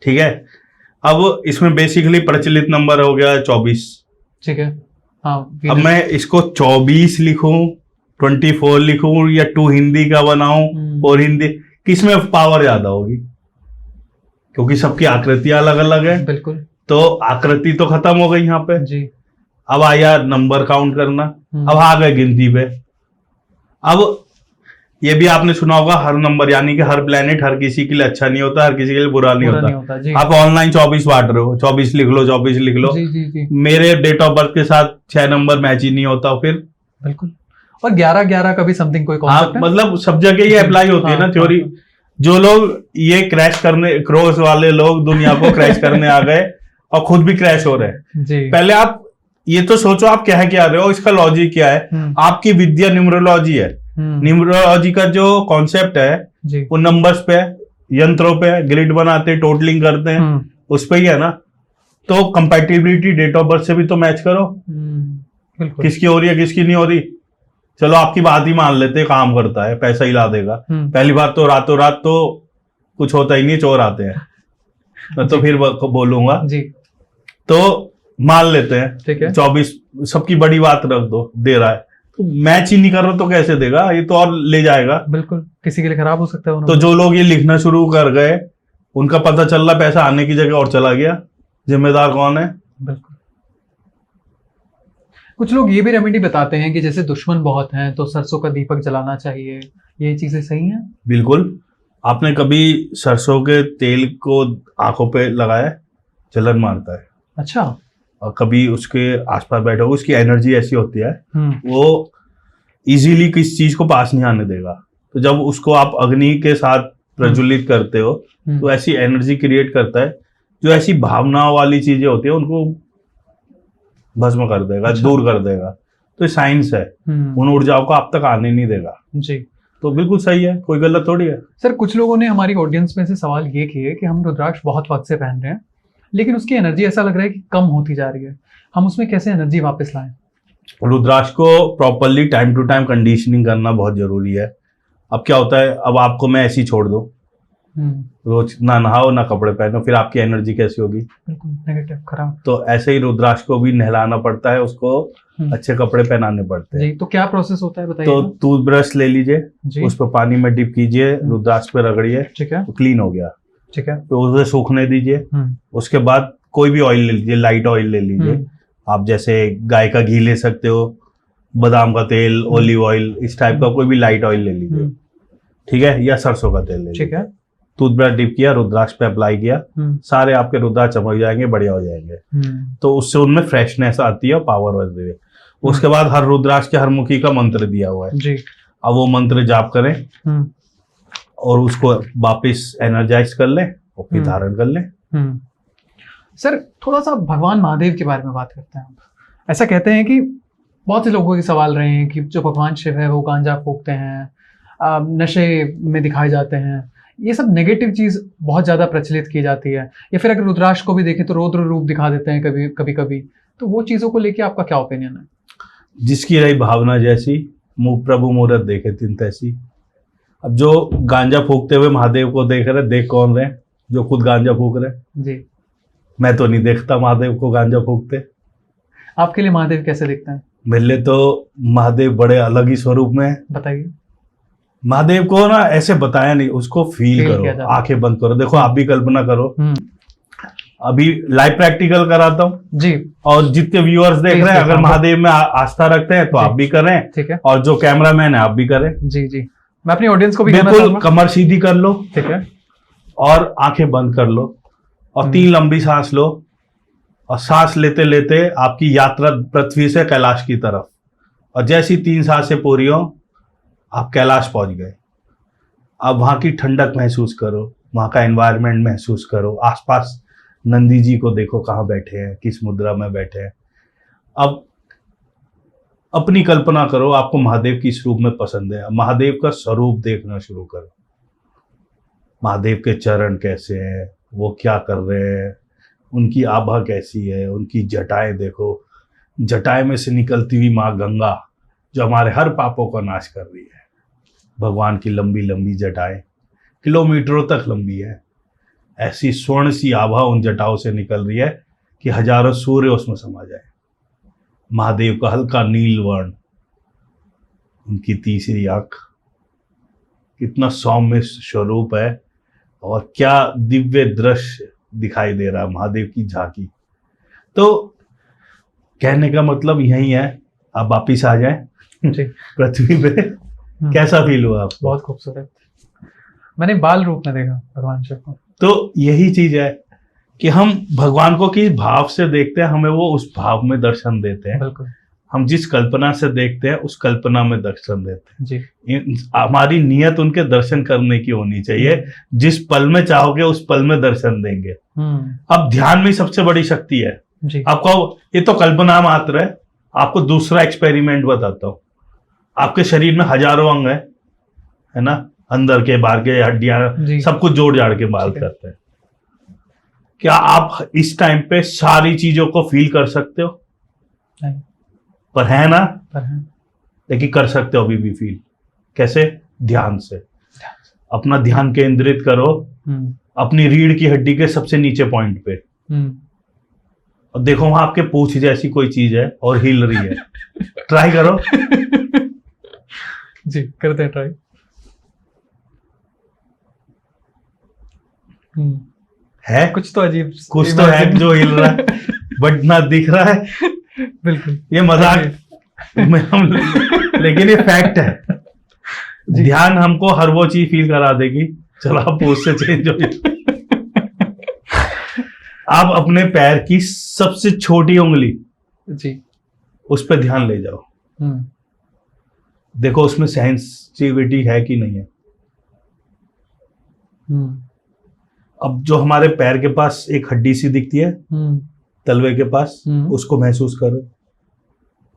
ठीक है? अब इसमें बेसिकली प्रचलित नंबर हो गया 24, ठीक है हाँ। अब मैं इसको 24 लिखूं, 24 लिखूं, या 2 हिंदी का बनाऊं और हिंदी, किसमें पावर ज्यादा होगी? क्योंकि सबकी आकृतियां अलग अलग है। बिल्कुल। तो आकृति तो खत्म हो गई यहाँ पे जी। अब आया नंबर काउंट करना, अब आ गए गिनती पे। अब ये भी आपने सुना होगा, हर नंबर यानी कि हर प्लेनेट हर किसी के लिए अच्छा नहीं होता, हर किसी के लिए बुरा नहीं होता। आप ऑनलाइन 24 बांट रहे हो, 24 लिख लो, 24 लिख लो जी, जी, जी। मेरे डेट ऑफ बर्थ के साथ 6 नंबर मैच ही नहीं होता फिर। बिल्कुल। और 11-11 का भी समथिंग कोई कॉन्सेप्ट है? मतलब सब जगह ये अप्लाई होती है ना थ्योरी। जो लोग ये क्रैश करने, क्रॉस वाले लोग दुनिया को क्रैश करने आ गए और खुद भी क्रैश हो रहे हैं। पहले आप ये तो सोचो आप क्या रहे हो, इसका लॉजिक क्या है? आपकी विद्या न्यूमरोलॉजी है। न्यूमरोलॉजी का जो कॉन्सेप्ट है वो नंबर्स पे, यंत्रों पे, ग्रिड बनाते, टोटलिंग करते हैं, उस पे ही है ना। तो कंपैटिबिलिटी डेट ऑफ बर्थ से भी तो मैच करो, किसकी हो रही है किसकी नहीं हो रही। चलो आपकी बात ही मान लेते, काम करता है, पैसा ही ला देगा। पहली बात तो रातों रात तो कुछ होता ही नहीं, चोर आते हैं। मैं तो फिर बोलूंगा जी। तो मान लेते हैं, ठीक है, 24 सबकी बड़ी बात रख दो, दे रहा है, तो मैच ही नहीं कर रहा तो कैसे देगा? ये तो और ले जाएगा। बिल्कुल, किसी के लिए खराब हो सकता है। तो जो लोग ये लिखना शुरू कर गए, उनका पता चल रहा पैसा आने की जगह और चला गया, जिम्मेदार कौन है? बिल्कुल। कुछ लोग ये भी रेमेडी बताते हैं कि जैसे दुश्मन बहुत हैं तो सरसों का दीपक जलाना चाहिए, ये चीजें सही हैं? बिल्कुल। आपने कभी सरसों के तेल को आंखों पे लगाया? जलन मारता है। अच्छा। और कभी उसके आसपास बैठो, उसकी एनर्जी ऐसी होती है वो इजीली किस चीज को पास नहीं आने देगा। तो जब उसको आप अग्नि के साथ प्रज्वलित करते हो तो ऐसी एनर्जी क्रिएट करता है, जो ऐसी भावनाओं वाली चीजें होती है उनको भस्म कर देगा। अच्छा। दूर कर देगा। तो साइंस है, उन ऊर्जाओं को आप तक आने नहीं देगा जी। तो बिल्कुल सही है, कोई गलत थोड़ी है। सर, कुछ लोगों ने हमारी ऑडियंस में से सवाल ये किए कि हम रुद्राक्ष बहुत वक्त से पहन रहे हैं, लेकिन उसकी एनर्जी ऐसा लग रहा है कि कम होती जा रही है, हम उसमें कैसे एनर्जी वापस लाएं? रुद्राक्ष को properly time to time conditioning करना बहुत जरूरी है। अब क्या होता है, अब आपको मैं ऐसे ही छोड़ दूं, रोज ना नहाओ ना कपड़े पहनो, फिर आपकी एनर्जी कैसी होगी? बिल्कुल नेगेटिव, खराब। तो ऐसे ही रुद्राक्ष को भी नहलाना पड़ता है, उसको अच्छे कपड़े पहनाने पड़ते हैं। जी, तो क्या प्रोसेस होता है बताइए। तो टूथब्रश ले लीजिए, जी, उस पर पानी में डिप कीजिए, रुद्राक्ष पे रगड़िए, ठीक है, तो क्लीन हो गया। ठीक है। तो उसे सूखने दीजिए। उसके बाद कोई भी ऑयल ले लीजिए, लाइट ऑयल ले लीजिए। आप जैसे गाय का घी ले सकते हो, बादाम का तेल, ऑलिव ऑयल, इस टाइप का कोई भी लाइट ऑयल ले लीजिए, ठीक है, या सरसों का तेल ले लीजिए, ठीक है। टूथब्रश डिप किया, रुद्राक्ष पे अप्लाई किया, सारे आपके रुद्राक्ष चमक जाएंगे, बढ़िया हो जाएंगे। तो उससे उनमें फ्रेशनेस आती है और पावर बढ़ती है। उसके बाद हर रुद्राक्ष के हर मुखी का मंत्र दिया हुआ है जी। अब वो मंत्र जाप करें और उसको वापस एनर्जाइज कर लें और फिर धारण कर लें। सर, थोड़ा सा भगवान महादेव के बारे में बात करते हैं। ऐसा कहते हैं कि बहुत से लोगों के सवाल रहे हैं कि जो भगवान शिव है वो गांजा फूकते हैं, नशे में दिखाए जाते हैं, ये सब नेगेटिव चीज बहुत ज्यादा प्रचलित की जाती है। या फिर अगर रुद्राक्ष को भी देखें तो रौद्र रूप दिखा देते हैं कभी कभी। तो वो चीजों को लेके आपका क्या ओपिनियन है? जिसकी रही भावना जैसी, प्रभु मुहूर्त देखे तीन तैसी। अब जो गांजा फूकते हुए महादेव को देख रहे, देख कौन रहे? जो खुद गांजा फूक रहे जी। मैं तो नहीं देखता महादेव को गांजा फूकते। आपके लिए महादेव कैसे दिखते हैं? मेरे लिए तो महादेव बड़े अलग ही स्वरूप में है। बताइए। महादेव को ना ऐसे बताया नहीं, उसको फील करो, आंखें बंद करो, देखो आप भी कल्पना करो। अभी लाइव प्रैक्टिकल कराता हूँ जी, और जितने व्यूअर्स देख रहे हैं अगर महादेव में आस्था रखते हैं तो आप भी करें, ठीक है, और जो कैमरामैन है आप भी करें। जी जी, मैं अपनी ऑडियंस को भी बिल्कुल कमर सीधी कर लो, ठीक है, और आंखें बंद कर लो और 3 लंबी सांस लो, और सांस लेते लेते आपकी यात्रा पृथ्वी से कैलाश की तरफ, और जैसी 3 सांसें पूरी हो आप कैलाश पहुंच गए। अब वहां की ठंडक महसूस करो, वहां का एनवायरनमेंट महसूस करो, आसपास नंदी जी को देखो कहाँ बैठे हैं, किस मुद्रा में बैठे हैं। अब अपनी कल्पना करो आपको महादेव किस रूप में पसंद है, महादेव का स्वरूप देखना शुरू करो। महादेव के चरण कैसे हैं, वो क्या कर रहे हैं, उनकी आभा कैसी है, उनकी जटाएं देखो, जटाएं में से निकलती हुई माँ गंगा जो हमारे हर पापों का नाश कर रही है। भगवान की लंबी लंबी जटाएं किलोमीटरों तक लंबी है, ऐसी स्वर्ण सी आभा उन जटाओं से निकल रही है कि हजारों सूर्य उसमें समा जाए। महादेव का हल्का नील वर्ण, उनकी तीसरी आंख, कितना सौम्य स्वरूप है और क्या दिव्य दृश्य दिखाई दे रहा है, महादेव की झांकी। तो कहने का मतलब यही है, आप वापिस आ जाएं पृथ्वी पे। कैसा फील हुआ आपको? बहुत खूबसूरत, मैंने बाल रूप में देखा भगवान शिव को। तो यही चीज है कि हम भगवान को किस भाव से देखते हैं, हमें वो उस भाव में दर्शन देते हैं। बिल्कुल। हम जिस कल्पना से देखते हैं उस कल्पना में दर्शन देते हैं जी। हमारी नियत उनके दर्शन करने की होनी चाहिए, जिस पल में चाहोगे उस पल में दर्शन देंगे। अब ध्यान में सबसे बड़ी शक्ति है जी। आपको ये तो कल्पना मात्र है, आपको दूसरा एक्सपेरिमेंट बताता हूँ। आपके शरीर में हजारों अंग है ना, अंदर के बाहर के हड्डियां सब कुछ जोड़ जाड़ के बाल करते हैं। क्या आप इस टाइम पे सारी चीजों को फील कर सकते हो? नहीं। पर है ना, पर है। लेकिन कर सकते हो अभी भी फील। कैसे? ध्यान से। अपना ध्यान केंद्रित करो अपनी रीढ़ की हड्डी के सबसे नीचे पॉइंट पे, और देखो वहां आपके पूंछ जैसी कोई चीज है और हिल रही है। ट्राई करो। जी, करते हैं ट्राई। है कुछ तो अजीब, कुछ तो है जो हिल रहा है बट ना दिख रहा है। बिल्कुल, ये मजाक में हम, लेकिन ये फैक्ट है। ध्यान हमको हर वो चीज फील करा देगी। चलो आप उससे चेंज हो जाए। आप अपने पैर की सबसे छोटी उंगली जी उस पर ध्यान ले जाओ, देखो उसमें सेंसिटिविटी है कि नहीं है। अब जो हमारे पैर के पास एक हड्डी सी दिखती है तलवे के पास, उसको महसूस करो,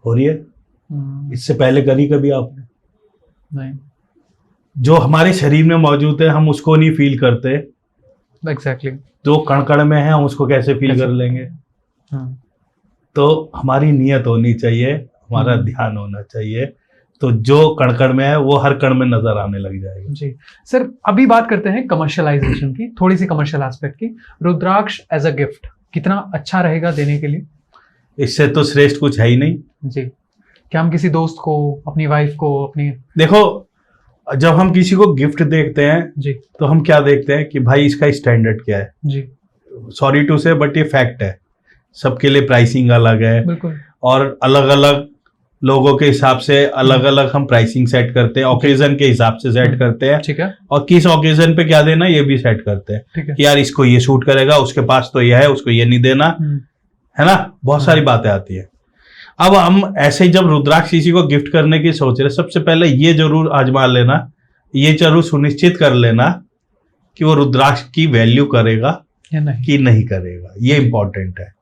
हो रही है? इससे पहले करी कभी आपने? नहीं। जो हमारे शरीर में मौजूद है हम उसको नहीं फील करते। एग्जैक्टली। जो कण में है हम उसको कैसे फील कर लेंगे? तो हमारी नियत होनी चाहिए हमारा ध्यान होना चाहिए। तो जो कण में है वो हर कण में नजर आने लग जाएगा। जी सर, अभी बात करते हैं कमर्शियलाइजेशन की, थोड़ी सी कमर्शियल एस्पेक्ट की। रुद्राक्ष एज अ गिफ्ट कितना अच्छा रहेगा देने के लिए? इससे तो श्रेष्ठ कुछ है ही नहीं। जी, क्या हम किसी दोस्त को, अपनी वाइफ को, अपनी, देखो जब हम किसी को गिफ्ट देखते हैं जी तो हम क्या देखते हैं कि भाई इसका स्टैंडर्ड क्या है। जी सॉरी टू से बट ये फैक्ट है, सबके लिए प्राइसिंग अलग है बिल्कुल, और अलग अलग लोगों के हिसाब से अलग अलग हम प्राइसिंग सेट करते हैं, ओकेजन के हिसाब से सेट करते हैं, ठीक है, और किस ओकेजन पे क्या देना ये भी सेट करते हैं ठीक है, कि यार इसको ये सूट करेगा, उसके पास तो ये है, उसको ये नहीं देना है ना, बहुत सारी बातें आती है। अब हम ऐसे ही जब रुद्राक्ष किसी को गिफ्ट करने की सोच रहे, सबसे पहले ये जरूर आजमा लेना, ये जरूर सुनिश्चित कर लेना कि वो रुद्राक्ष की वैल्यू करेगा या नहीं, कि नहीं करेगा, ये इंपॉर्टेंट है।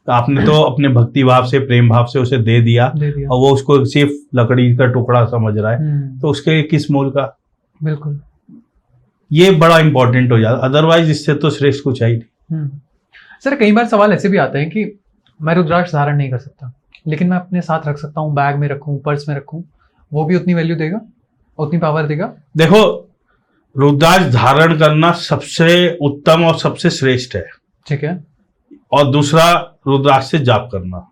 तो आपने तो अपने भक्ति भाव से, प्रेम भाव से उसे दे दिया और वो उसको सिर्फ लकड़ी का टुकड़ा समझ रहा है, तो उसके किस मूल का? बिल्कुल, ये बड़ा इंपॉर्टेंट हो जाता, अदरवाइज इससे तो श्रेष्ठ कुछ है ही नहीं। सर कई बार सवाल ऐसे भी आते हैं कि मैं रुद्राक्ष धारण नहीं कर सकता, लेकिन मैं अपने साथ रख सकता हूँ, बैग में रखूँ, पर्स में रखूँ, वो भी उतनी वैल्यू देगा, उतनी पावर देगा? देखो रुद्राक्ष धारण करना सबसे उत्तम और सबसे श्रेष्ठ है, ठीक है, और दूसरा रुद्राक्ष से जाप करना।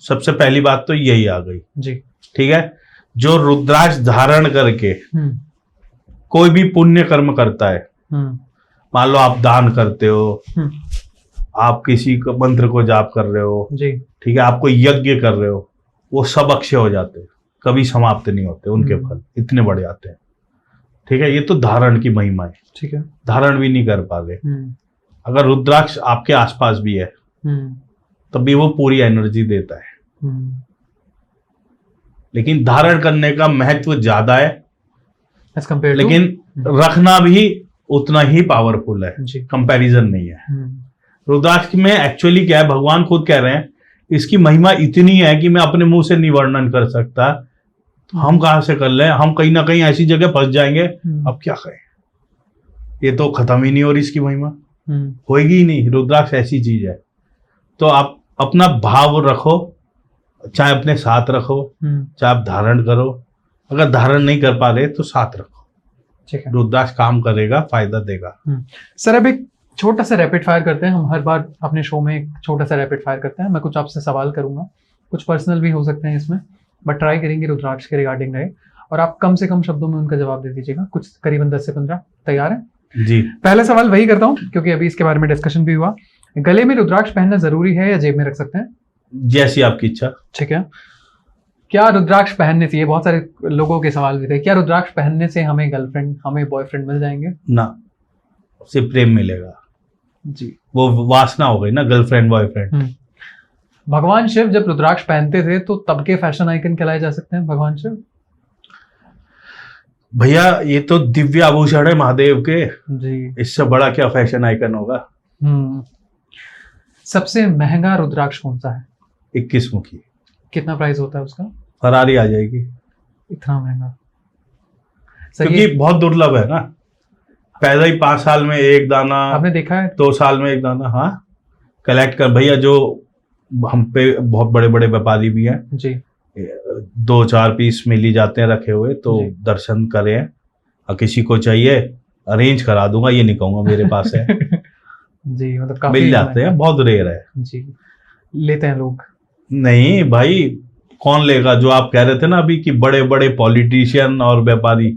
सबसे पहली बात तो यही आ गई जी, ठीक है। जो रुद्राक्ष धारण करके कोई भी पुण्य कर्म करता है, मान लो आप दान करते हो, आप किसी को मंत्र को जाप कर रहे हो जी, ठीक है, आप कोई यज्ञ कर रहे हो, वो सब अक्षय हो जाते हैं, कभी समाप्त नहीं होते, उनके फल इतने बढ़ जाते हैं, ठीक है। ये तो धारण की महिमा है, ठीक है, धारण भी नहीं कर पा रहे। अगर रुद्राक्ष आपके आसपास भी है तभी वो पूरी एनर्जी देता है, लेकिन धारण करने का महत्व ज्यादा है, लेकिन रखना भी उतना ही पावरफुल है, कंपैरिजन नहीं है। रुद्राक्ष में एक्चुअली क्या है, भगवान खुद कह रहे हैं इसकी महिमा इतनी है कि मैं अपने मुंह से नहीं वर्णन कर सकता, तो हम कहां से कर लें, हम कहीं ना कहीं ऐसी जगह फंस जाएंगे, अब क्या करें, ये तो खत्म ही नहीं हो रही इसकी महिमा, होएगी ही नहीं। रुद्राक्ष ऐसी चीज है, तो आप अपना भाव रखो, चाहे अपने साथ रखो, चाहे आप धारण करो, अगर धारण नहीं कर पा रहे तो साथ रखो, ठीक है, रुद्राक्ष काम करेगा, फायदा देगा। सर अब एक छोटा सा रैपिड फायर करते हैं, हम हर बार अपने शो में एक छोटा सा रैपिड फायर करते हैं। मैं कुछ आपसे सवाल करूंगा, कुछ पर्सनल भी हो सकते हैं इसमें, बट ट्राई करेंगे रुद्राक्ष के रिगार्डिंग रहे, और आप कम से कम शब्दों में उनका जवाब दे दीजिएगा, कुछ करीबन 10 से 15। तैयार है? जी। पहला सवाल वही करता हूँ क्योंकि अभी इसके बारे में डिस्कशन भी हुआ, गले में रुद्राक्ष पहनना जरूरी है या जेब में रख सकते हैं? जैसी आपकी इच्छा। ठीक है। क्या रुद्राक्ष पहनने से, ये बहुत सारे लोगों के सवाल भी थे, क्या रुद्राक्ष पहनने से हमें गर्लफ्रेंड, हमें बॉयफ्रेंड मिल जाएंगे? ना, सिर्फ प्रेम मिलेगा जी, वो वासना हो गई ना, गर्लफ्रेंड बॉयफ्रेंड। भगवान शिव जब रुद्राक्ष पहनते थे तो तब के फैशन आइकन कहलाए जा सकते हैं भगवान शिव? भैया ये तो दिव्य आभूषण है महादेव के जी, इससे बड़ा क्या फैशन आइकन होगा। सबसे महंगा रुद्राक्ष कौन सा है? 21 मुखी। कितना प्राइस होता है उसका? फरारी आ जाएगी। इतना महंगा? क्योंकि बहुत दुर्लभ है ना, पैदा ही 5 साल में एक दाना, आपने देखा है? 2 साल में एक दाना। हाँ, कलेक्ट कर भैया, जो हम पे बहुत बड़े बड़े व्यापारी भी हैं जी, 2-4 पीस मिल ही जाते हैं रखे हुए, तो दर्शन करें, और किसी को चाहिए अरेंज करा दूंगा, ये नहीं कहूंगा मेरे पास है जी, मतलब काफी मिल जाते हैं, बहुत रेयर है जी, लेते हैं लोग? नहीं भाई, कौन लेगा? जो आप कह रहे थे ना अभी कि बड़े बड़े पॉलिटिशियन और व्यापारी,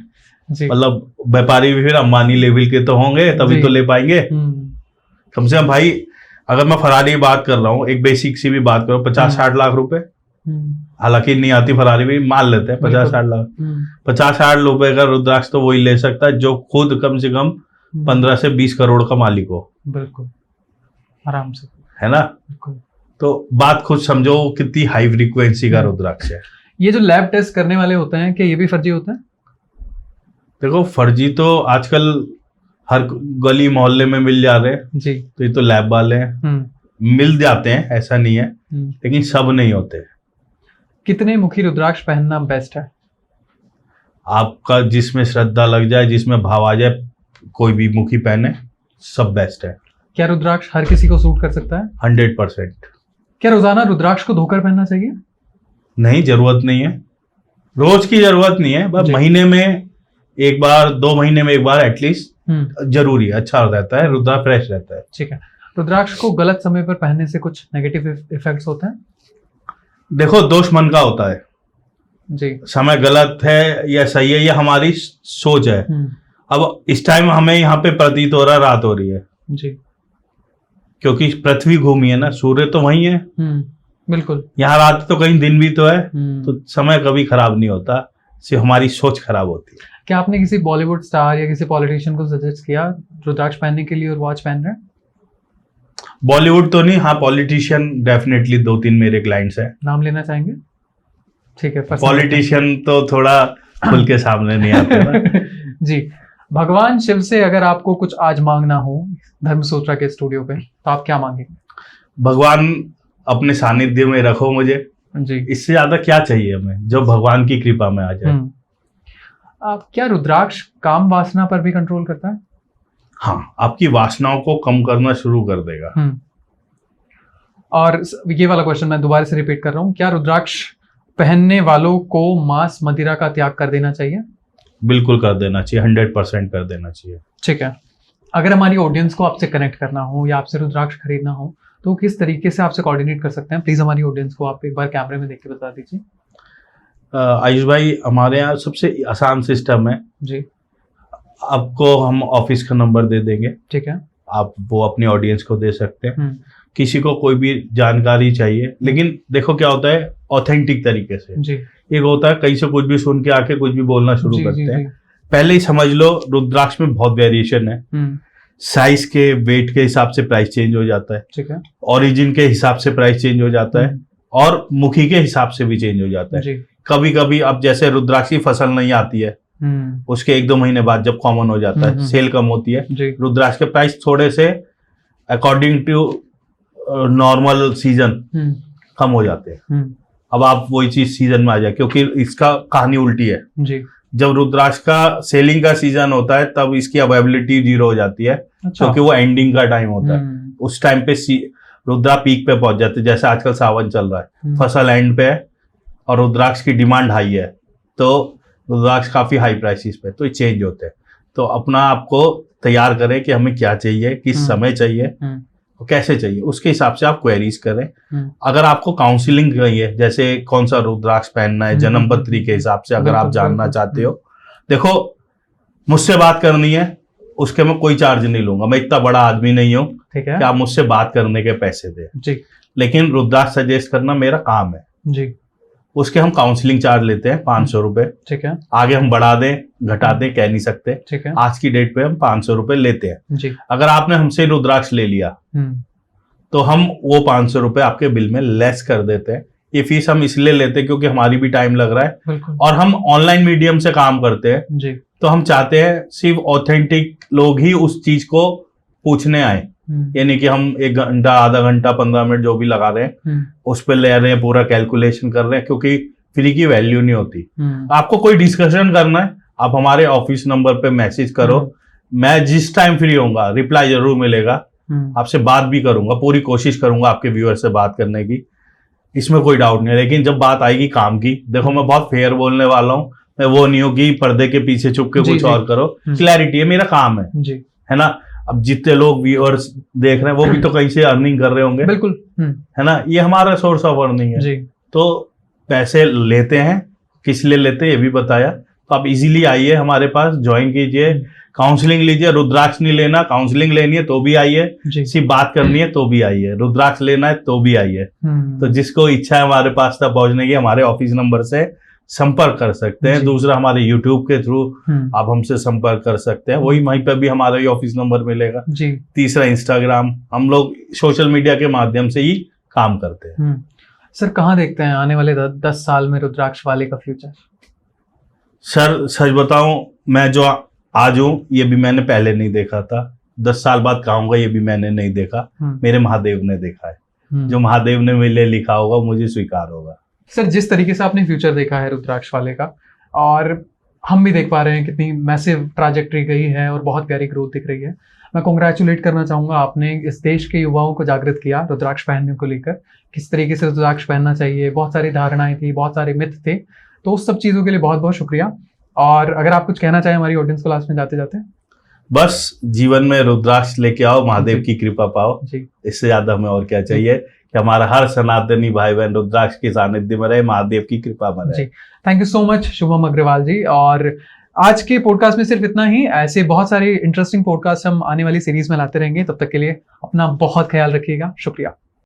मतलब व्यापारी भी फिर अंबानी लेवल के तो होंगे तभी तो ले पाएंगे। कम से कम भाई, अगर मैं फरारी की बात कर रहा हूँ, एक बेसिक सी भी बात करो, 50-60 लाख रुपए, हालांकि नहीं आती फरारी भी, मान लेते हैं 50-60 लाख, 50-60 रुपए का रुद्राक्ष तो वही ले सकता है जो खुद कम से कम 15 से 20 करोड़ का मालिक हो। बिल्कुल, आराम से, है ना? बिल्कुल। तो बात खुद समझो कितनी हाई फ्रीक्वेंसी का रुद्राक्ष है। ये जो लैब टेस्ट करने वाले होते हैं, क्या ये भी फर्जी होते हैं? देखो फर्जी तो आजकल हर गली मोहल्ले में मिल जा रहे हैं जी, तो ये तो लैब वाले हैं, मिल जाते हैं, ऐसा नहीं है, लेकिन सब नहीं होते। कितने मुखी रुद्राक्ष पहनना बेस्ट है? आपका जिसमें श्रद्धा लग जाए, जिसमें भाव आ जाए, कोई भी मुखी पहने, सब बेस्ट है। क्या रुद्राक्ष हर किसी को सूट कर सकता है? 100%। क्या रोजाना रुद्राक्ष को धोकर पहनना चाहिए? नहीं, जरूरत नहीं है, रोज की जरूरत नहीं है, बस जी। महीने में एक बार, 2 महीने में एक बार एटलीस्ट जरूरी है, अच्छा रहता है, रुद्राक्ष फ्रेश रहता है। ठीक है। रुद्राक्ष को गलत समय पर पहनने से कुछ नेगेटिव इफेक्ट्स होते हैं? देखो, दोष मन का होता है, जी। समय गलत है या सही है, ये हमारी सोच है। अब इस टाइम हमें यहाँ पे प्रतीत हो रहा है रात हो रही है, जी। क्योंकि पृथ्वी घूमी है ना, सूर्य तो वही है, बिल्कुल। यहाँ रात तो कहीं दिन भी तो है, तो तो समय कभी खराब नहीं होता, सिर्फ हमारी सोच खराब होती है। क्या आपने किसी बॉलीवुड स्टार या किसी पॉलिटिशियन को सजेस्ट किया रुद्राक्ष पहनने के लिए और वॉच पहन रहे हैं? बॉलीवुड तो नहीं, हाँ पॉलिटिशियन डेफिनेटली 2-3 मेरे क्लाइंट्स हैं। नाम लेना चाहेंगे? ठीक है। पॉलिटिशियन तो थोड़ा खुल के सामने नहीं आते ना। जी। भगवान शिव से अगर आपको कुछ आज मांगना हो धर्मसूत्रा के स्टूडियो पे, तो आप क्या मांगेंगे? भगवान अपने सानिध्य में रखो मुझे, जी। इससे ज्यादा क्या चाहिए हमें, जो भगवान की कृपा में आ जाए। क्या रुद्राक्ष काम वासना पर भी कंट्रोल करता है? हाँ, आपकी वासनाओं को कम करना शुरू कर देगा। और ये वाला क्वेश्चन मैं दोबारा से रिपीट कर रहा हूँ, क्या रुद्राक्ष पहनने वालों को मांस मदिरा का त्याग कर देना चाहिए? बिल्कुल कर देना चाहिए, 100% कर देना चाहिए। ठीक है। अगर हमारी ऑडियंस को आपसे कनेक्ट करना हो या आपसे रुद्राक्ष खरीदना हो, तो किस तरीके से आपसे कोऑर्डिनेट कर सकते हैं? प्लीज हमारी ऑडियंस को आप एक बार कैमरे में देख के बता दीजिए। आयुष भाई, हमारे यहाँ सबसे आसान सिस्टम है जी। आपको हम ऑफिस का नंबर दे देंगे, ठीक है। आप वो अपनी ऑडियंस को दे सकते हैं। किसी को कोई भी जानकारी चाहिए, लेकिन देखो क्या होता है, ऑथेंटिक तरीके से। जी। एक होता है कहीं से कुछ भी सुन के आके कुछ भी बोलना शुरू करते हैं। जी। पहले ही समझ लो, रुद्राक्ष में बहुत वेरिएशन है, साइज के, वेट के हिसाब से प्राइस चेंज हो जाता है, ठीक है। ओरिजिन के हिसाब से प्राइस चेंज हो जाता है, और मुखी के हिसाब से भी चेंज हो जाता है। जी। कभी कभी अब जैसे रुद्राक्ष की फसल नहीं आती है, उसके 1-2 महीने बाद जब कॉमन हो जाता है, सेल कम होती है, रुद्राक्ष के प्राइस थोड़े से अकॉर्डिंग टू नॉर्मल सीजन कम हो जाते हैं। अब आप वही चीज सीजन में आ जाए, क्योंकि इसका कहानी उल्टी है। जी। जब रुद्राक्ष का सेलिंग का सीजन होता है तब इसकी अवेलेबिलिटी 0 हो जाती है। अच्छा। क्योंकि वो एंडिंग का टाइम होता है, उस टाइम पे रुद्रा पीक पे पहुंच जाते हैं। जैसे आजकल सावन चल रहा है, फसल एंड पे है और रुद्राक्ष की डिमांड हाई है, तो रुद्राक्ष काफी हाई प्राइसेस पे, तो ये चेंज होते हैं। तो अपना आपको तैयार करें कि हमें क्या चाहिए, किस समय चाहिए और कैसे चाहिए, उसके हिसाब से आप क्वेरीज करें। अगर आपको काउंसलिंग चाहिए, जैसे कौन सा रुद्राक्ष पहनना है, जन्म पत्री के हिसाब से अगर आप जानना चाहते हो, देखो मुझसे बात करनी है, उसके मैं कोई चार्ज नहीं लूंगा, मैं इतना बड़ा आदमी नहीं हूँ कि आप मुझसे बात करने के पैसे दें। लेकिन रुद्राक्ष सजेस्ट करना मेरा काम है जी। उसके हम काउंसलिंग चार्ज लेते हैं 500 रुपए। ठीक है। आगे हम बढ़ा दें घटा दें कह नहीं सकते। ठीक है। आज की डेट पे हम 500 रुपए लेते हैं जी। अगर आपने हमसे रुद्राक्ष ले लिया तो हम वो 500 रुपए आपके बिल में लेस कर देते हैं। ये फीस हम इसलिए लेते हैं क्योंकि हमारी भी टाइम लग रहा है और हम ऑनलाइन मीडियम से काम करते हैं जी। तो हम चाहते हैं सिर्फ ऑथेंटिक लोग ही उस चीज को पूछने आए, यानी कि हम 1 घंटा, आधा घंटा, 15 मिनट जो भी लगा रहे हैं उस पर ले रहे हैं, पूरा कैलकुलेशन कर रहे हैं, क्योंकि फ्री की वैल्यू नहीं होती। आपको कोई डिस्कशन करना है, आप हमारे ऑफिस नंबर पे मैसेज करो, मैं जिस टाइम फ्री होऊंगा रिप्लाई जरूर मिलेगा, आपसे बात भी करूंगा, पूरी कोशिश करूंगा आपके व्यूअर से बात करने की, इसमें कोई डाउट नहीं है। लेकिन जब बात आएगी काम की, देखो मैं बहुत फेयर बोलने वाला हूँ, मैं वो नहीं हूँ कि पर्दे के पीछे छुप के कुछ और करो। क्लैरिटी है, मेरा काम है ना। अब जितने लोग व्यूअर्स देख रहे हैं वो भी तो कहीं से अर्निंग कर रहे होंगे, बिल्कुल है ना, ये हमारा सोर्स ऑफ अर्निंग है जी। तो पैसे लेते हैं, किस लिए लेते हैं ये भी बताया, तो आप इजीली आइए हमारे पास, ज्वाइन कीजिए, काउंसलिंग लीजिए। रुद्राक्ष नहीं लेना, काउंसलिंग लेनी है तो भी आइए, सिर्फ बात करनी है तो भी आइए, रुद्राक्ष लेना है तो भी आइए। तो जिसको इच्छा है हमारे पास तक पहुंचने की, हमारे ऑफिस नंबर से संपर्क कर सकते हैं। दूसरा हमारे यूट्यूब के थ्रू आप हमसे संपर्क कर सकते हैं, वही वहीं पर भी हमारा ही ऑफिस नंबर मिलेगा जी। तीसरा इंस्टाग्राम, हम लोग सोशल मीडिया के माध्यम से ही काम करते हैं। सर कहाँ देखते हैं आने वाले 10 साल में रुद्राक्ष वाले का फ्यूचर? सर सच बताऊं, मैं जो आज हूं ये भी मैंने पहले नहीं देखा था, 10 साल बाद कहूंगा ये भी मैंने नहीं देखा, मेरे महादेव ने देखा है। जो महादेव ने मेरे लिए लिखा होगा मुझे स्वीकार होगा। सर जिस तरीके से आपने फ्यूचर देखा है रुद्राक्ष वाले का, और हम भी देख पा रहे हैं कितनी मैसिव ट्रैजेक्टरी गई है और बहुत प्यारी ग्रोथ दिख रही है। मैं कॉन्ग्रेचुलेट करना चाहूँगा, आपने इस देश के युवाओं को जागृत किया रुद्राक्ष पहनने को लेकर, किस तरीके से रुद्राक्ष पहनना चाहिए। बहुत सारी धारणाएं थी, बहुत सारे मिथ थे, तो उस सब चीज़ों के लिए बहुत बहुत शुक्रिया। और अगर आप कुछ कहना चाहें हमारी ऑडियंस को लास्ट में जाते जाते। बस जीवन में रुद्राक्ष लेके आओ, महादेव की कृपा पाओ जी, इससे ज्यादा हमें और क्या चाहिए कि हमारा हर सनातनी भाई बहन रुद्राक्ष के सानिध्य में रहे, महादेव की कृपा में रहे। जी, thank you so much Shubham Agarwal ji. और आज के पॉडकास्ट में सिर्फ इतना ही। ऐसे बहुत सारे इंटरेस्टिंग पॉडकास्ट हम आने वाली सीरीज में लाते रहेंगे। तब तक के लिए अपना बहुत ख्याल रखिएगा। शुक्रिया।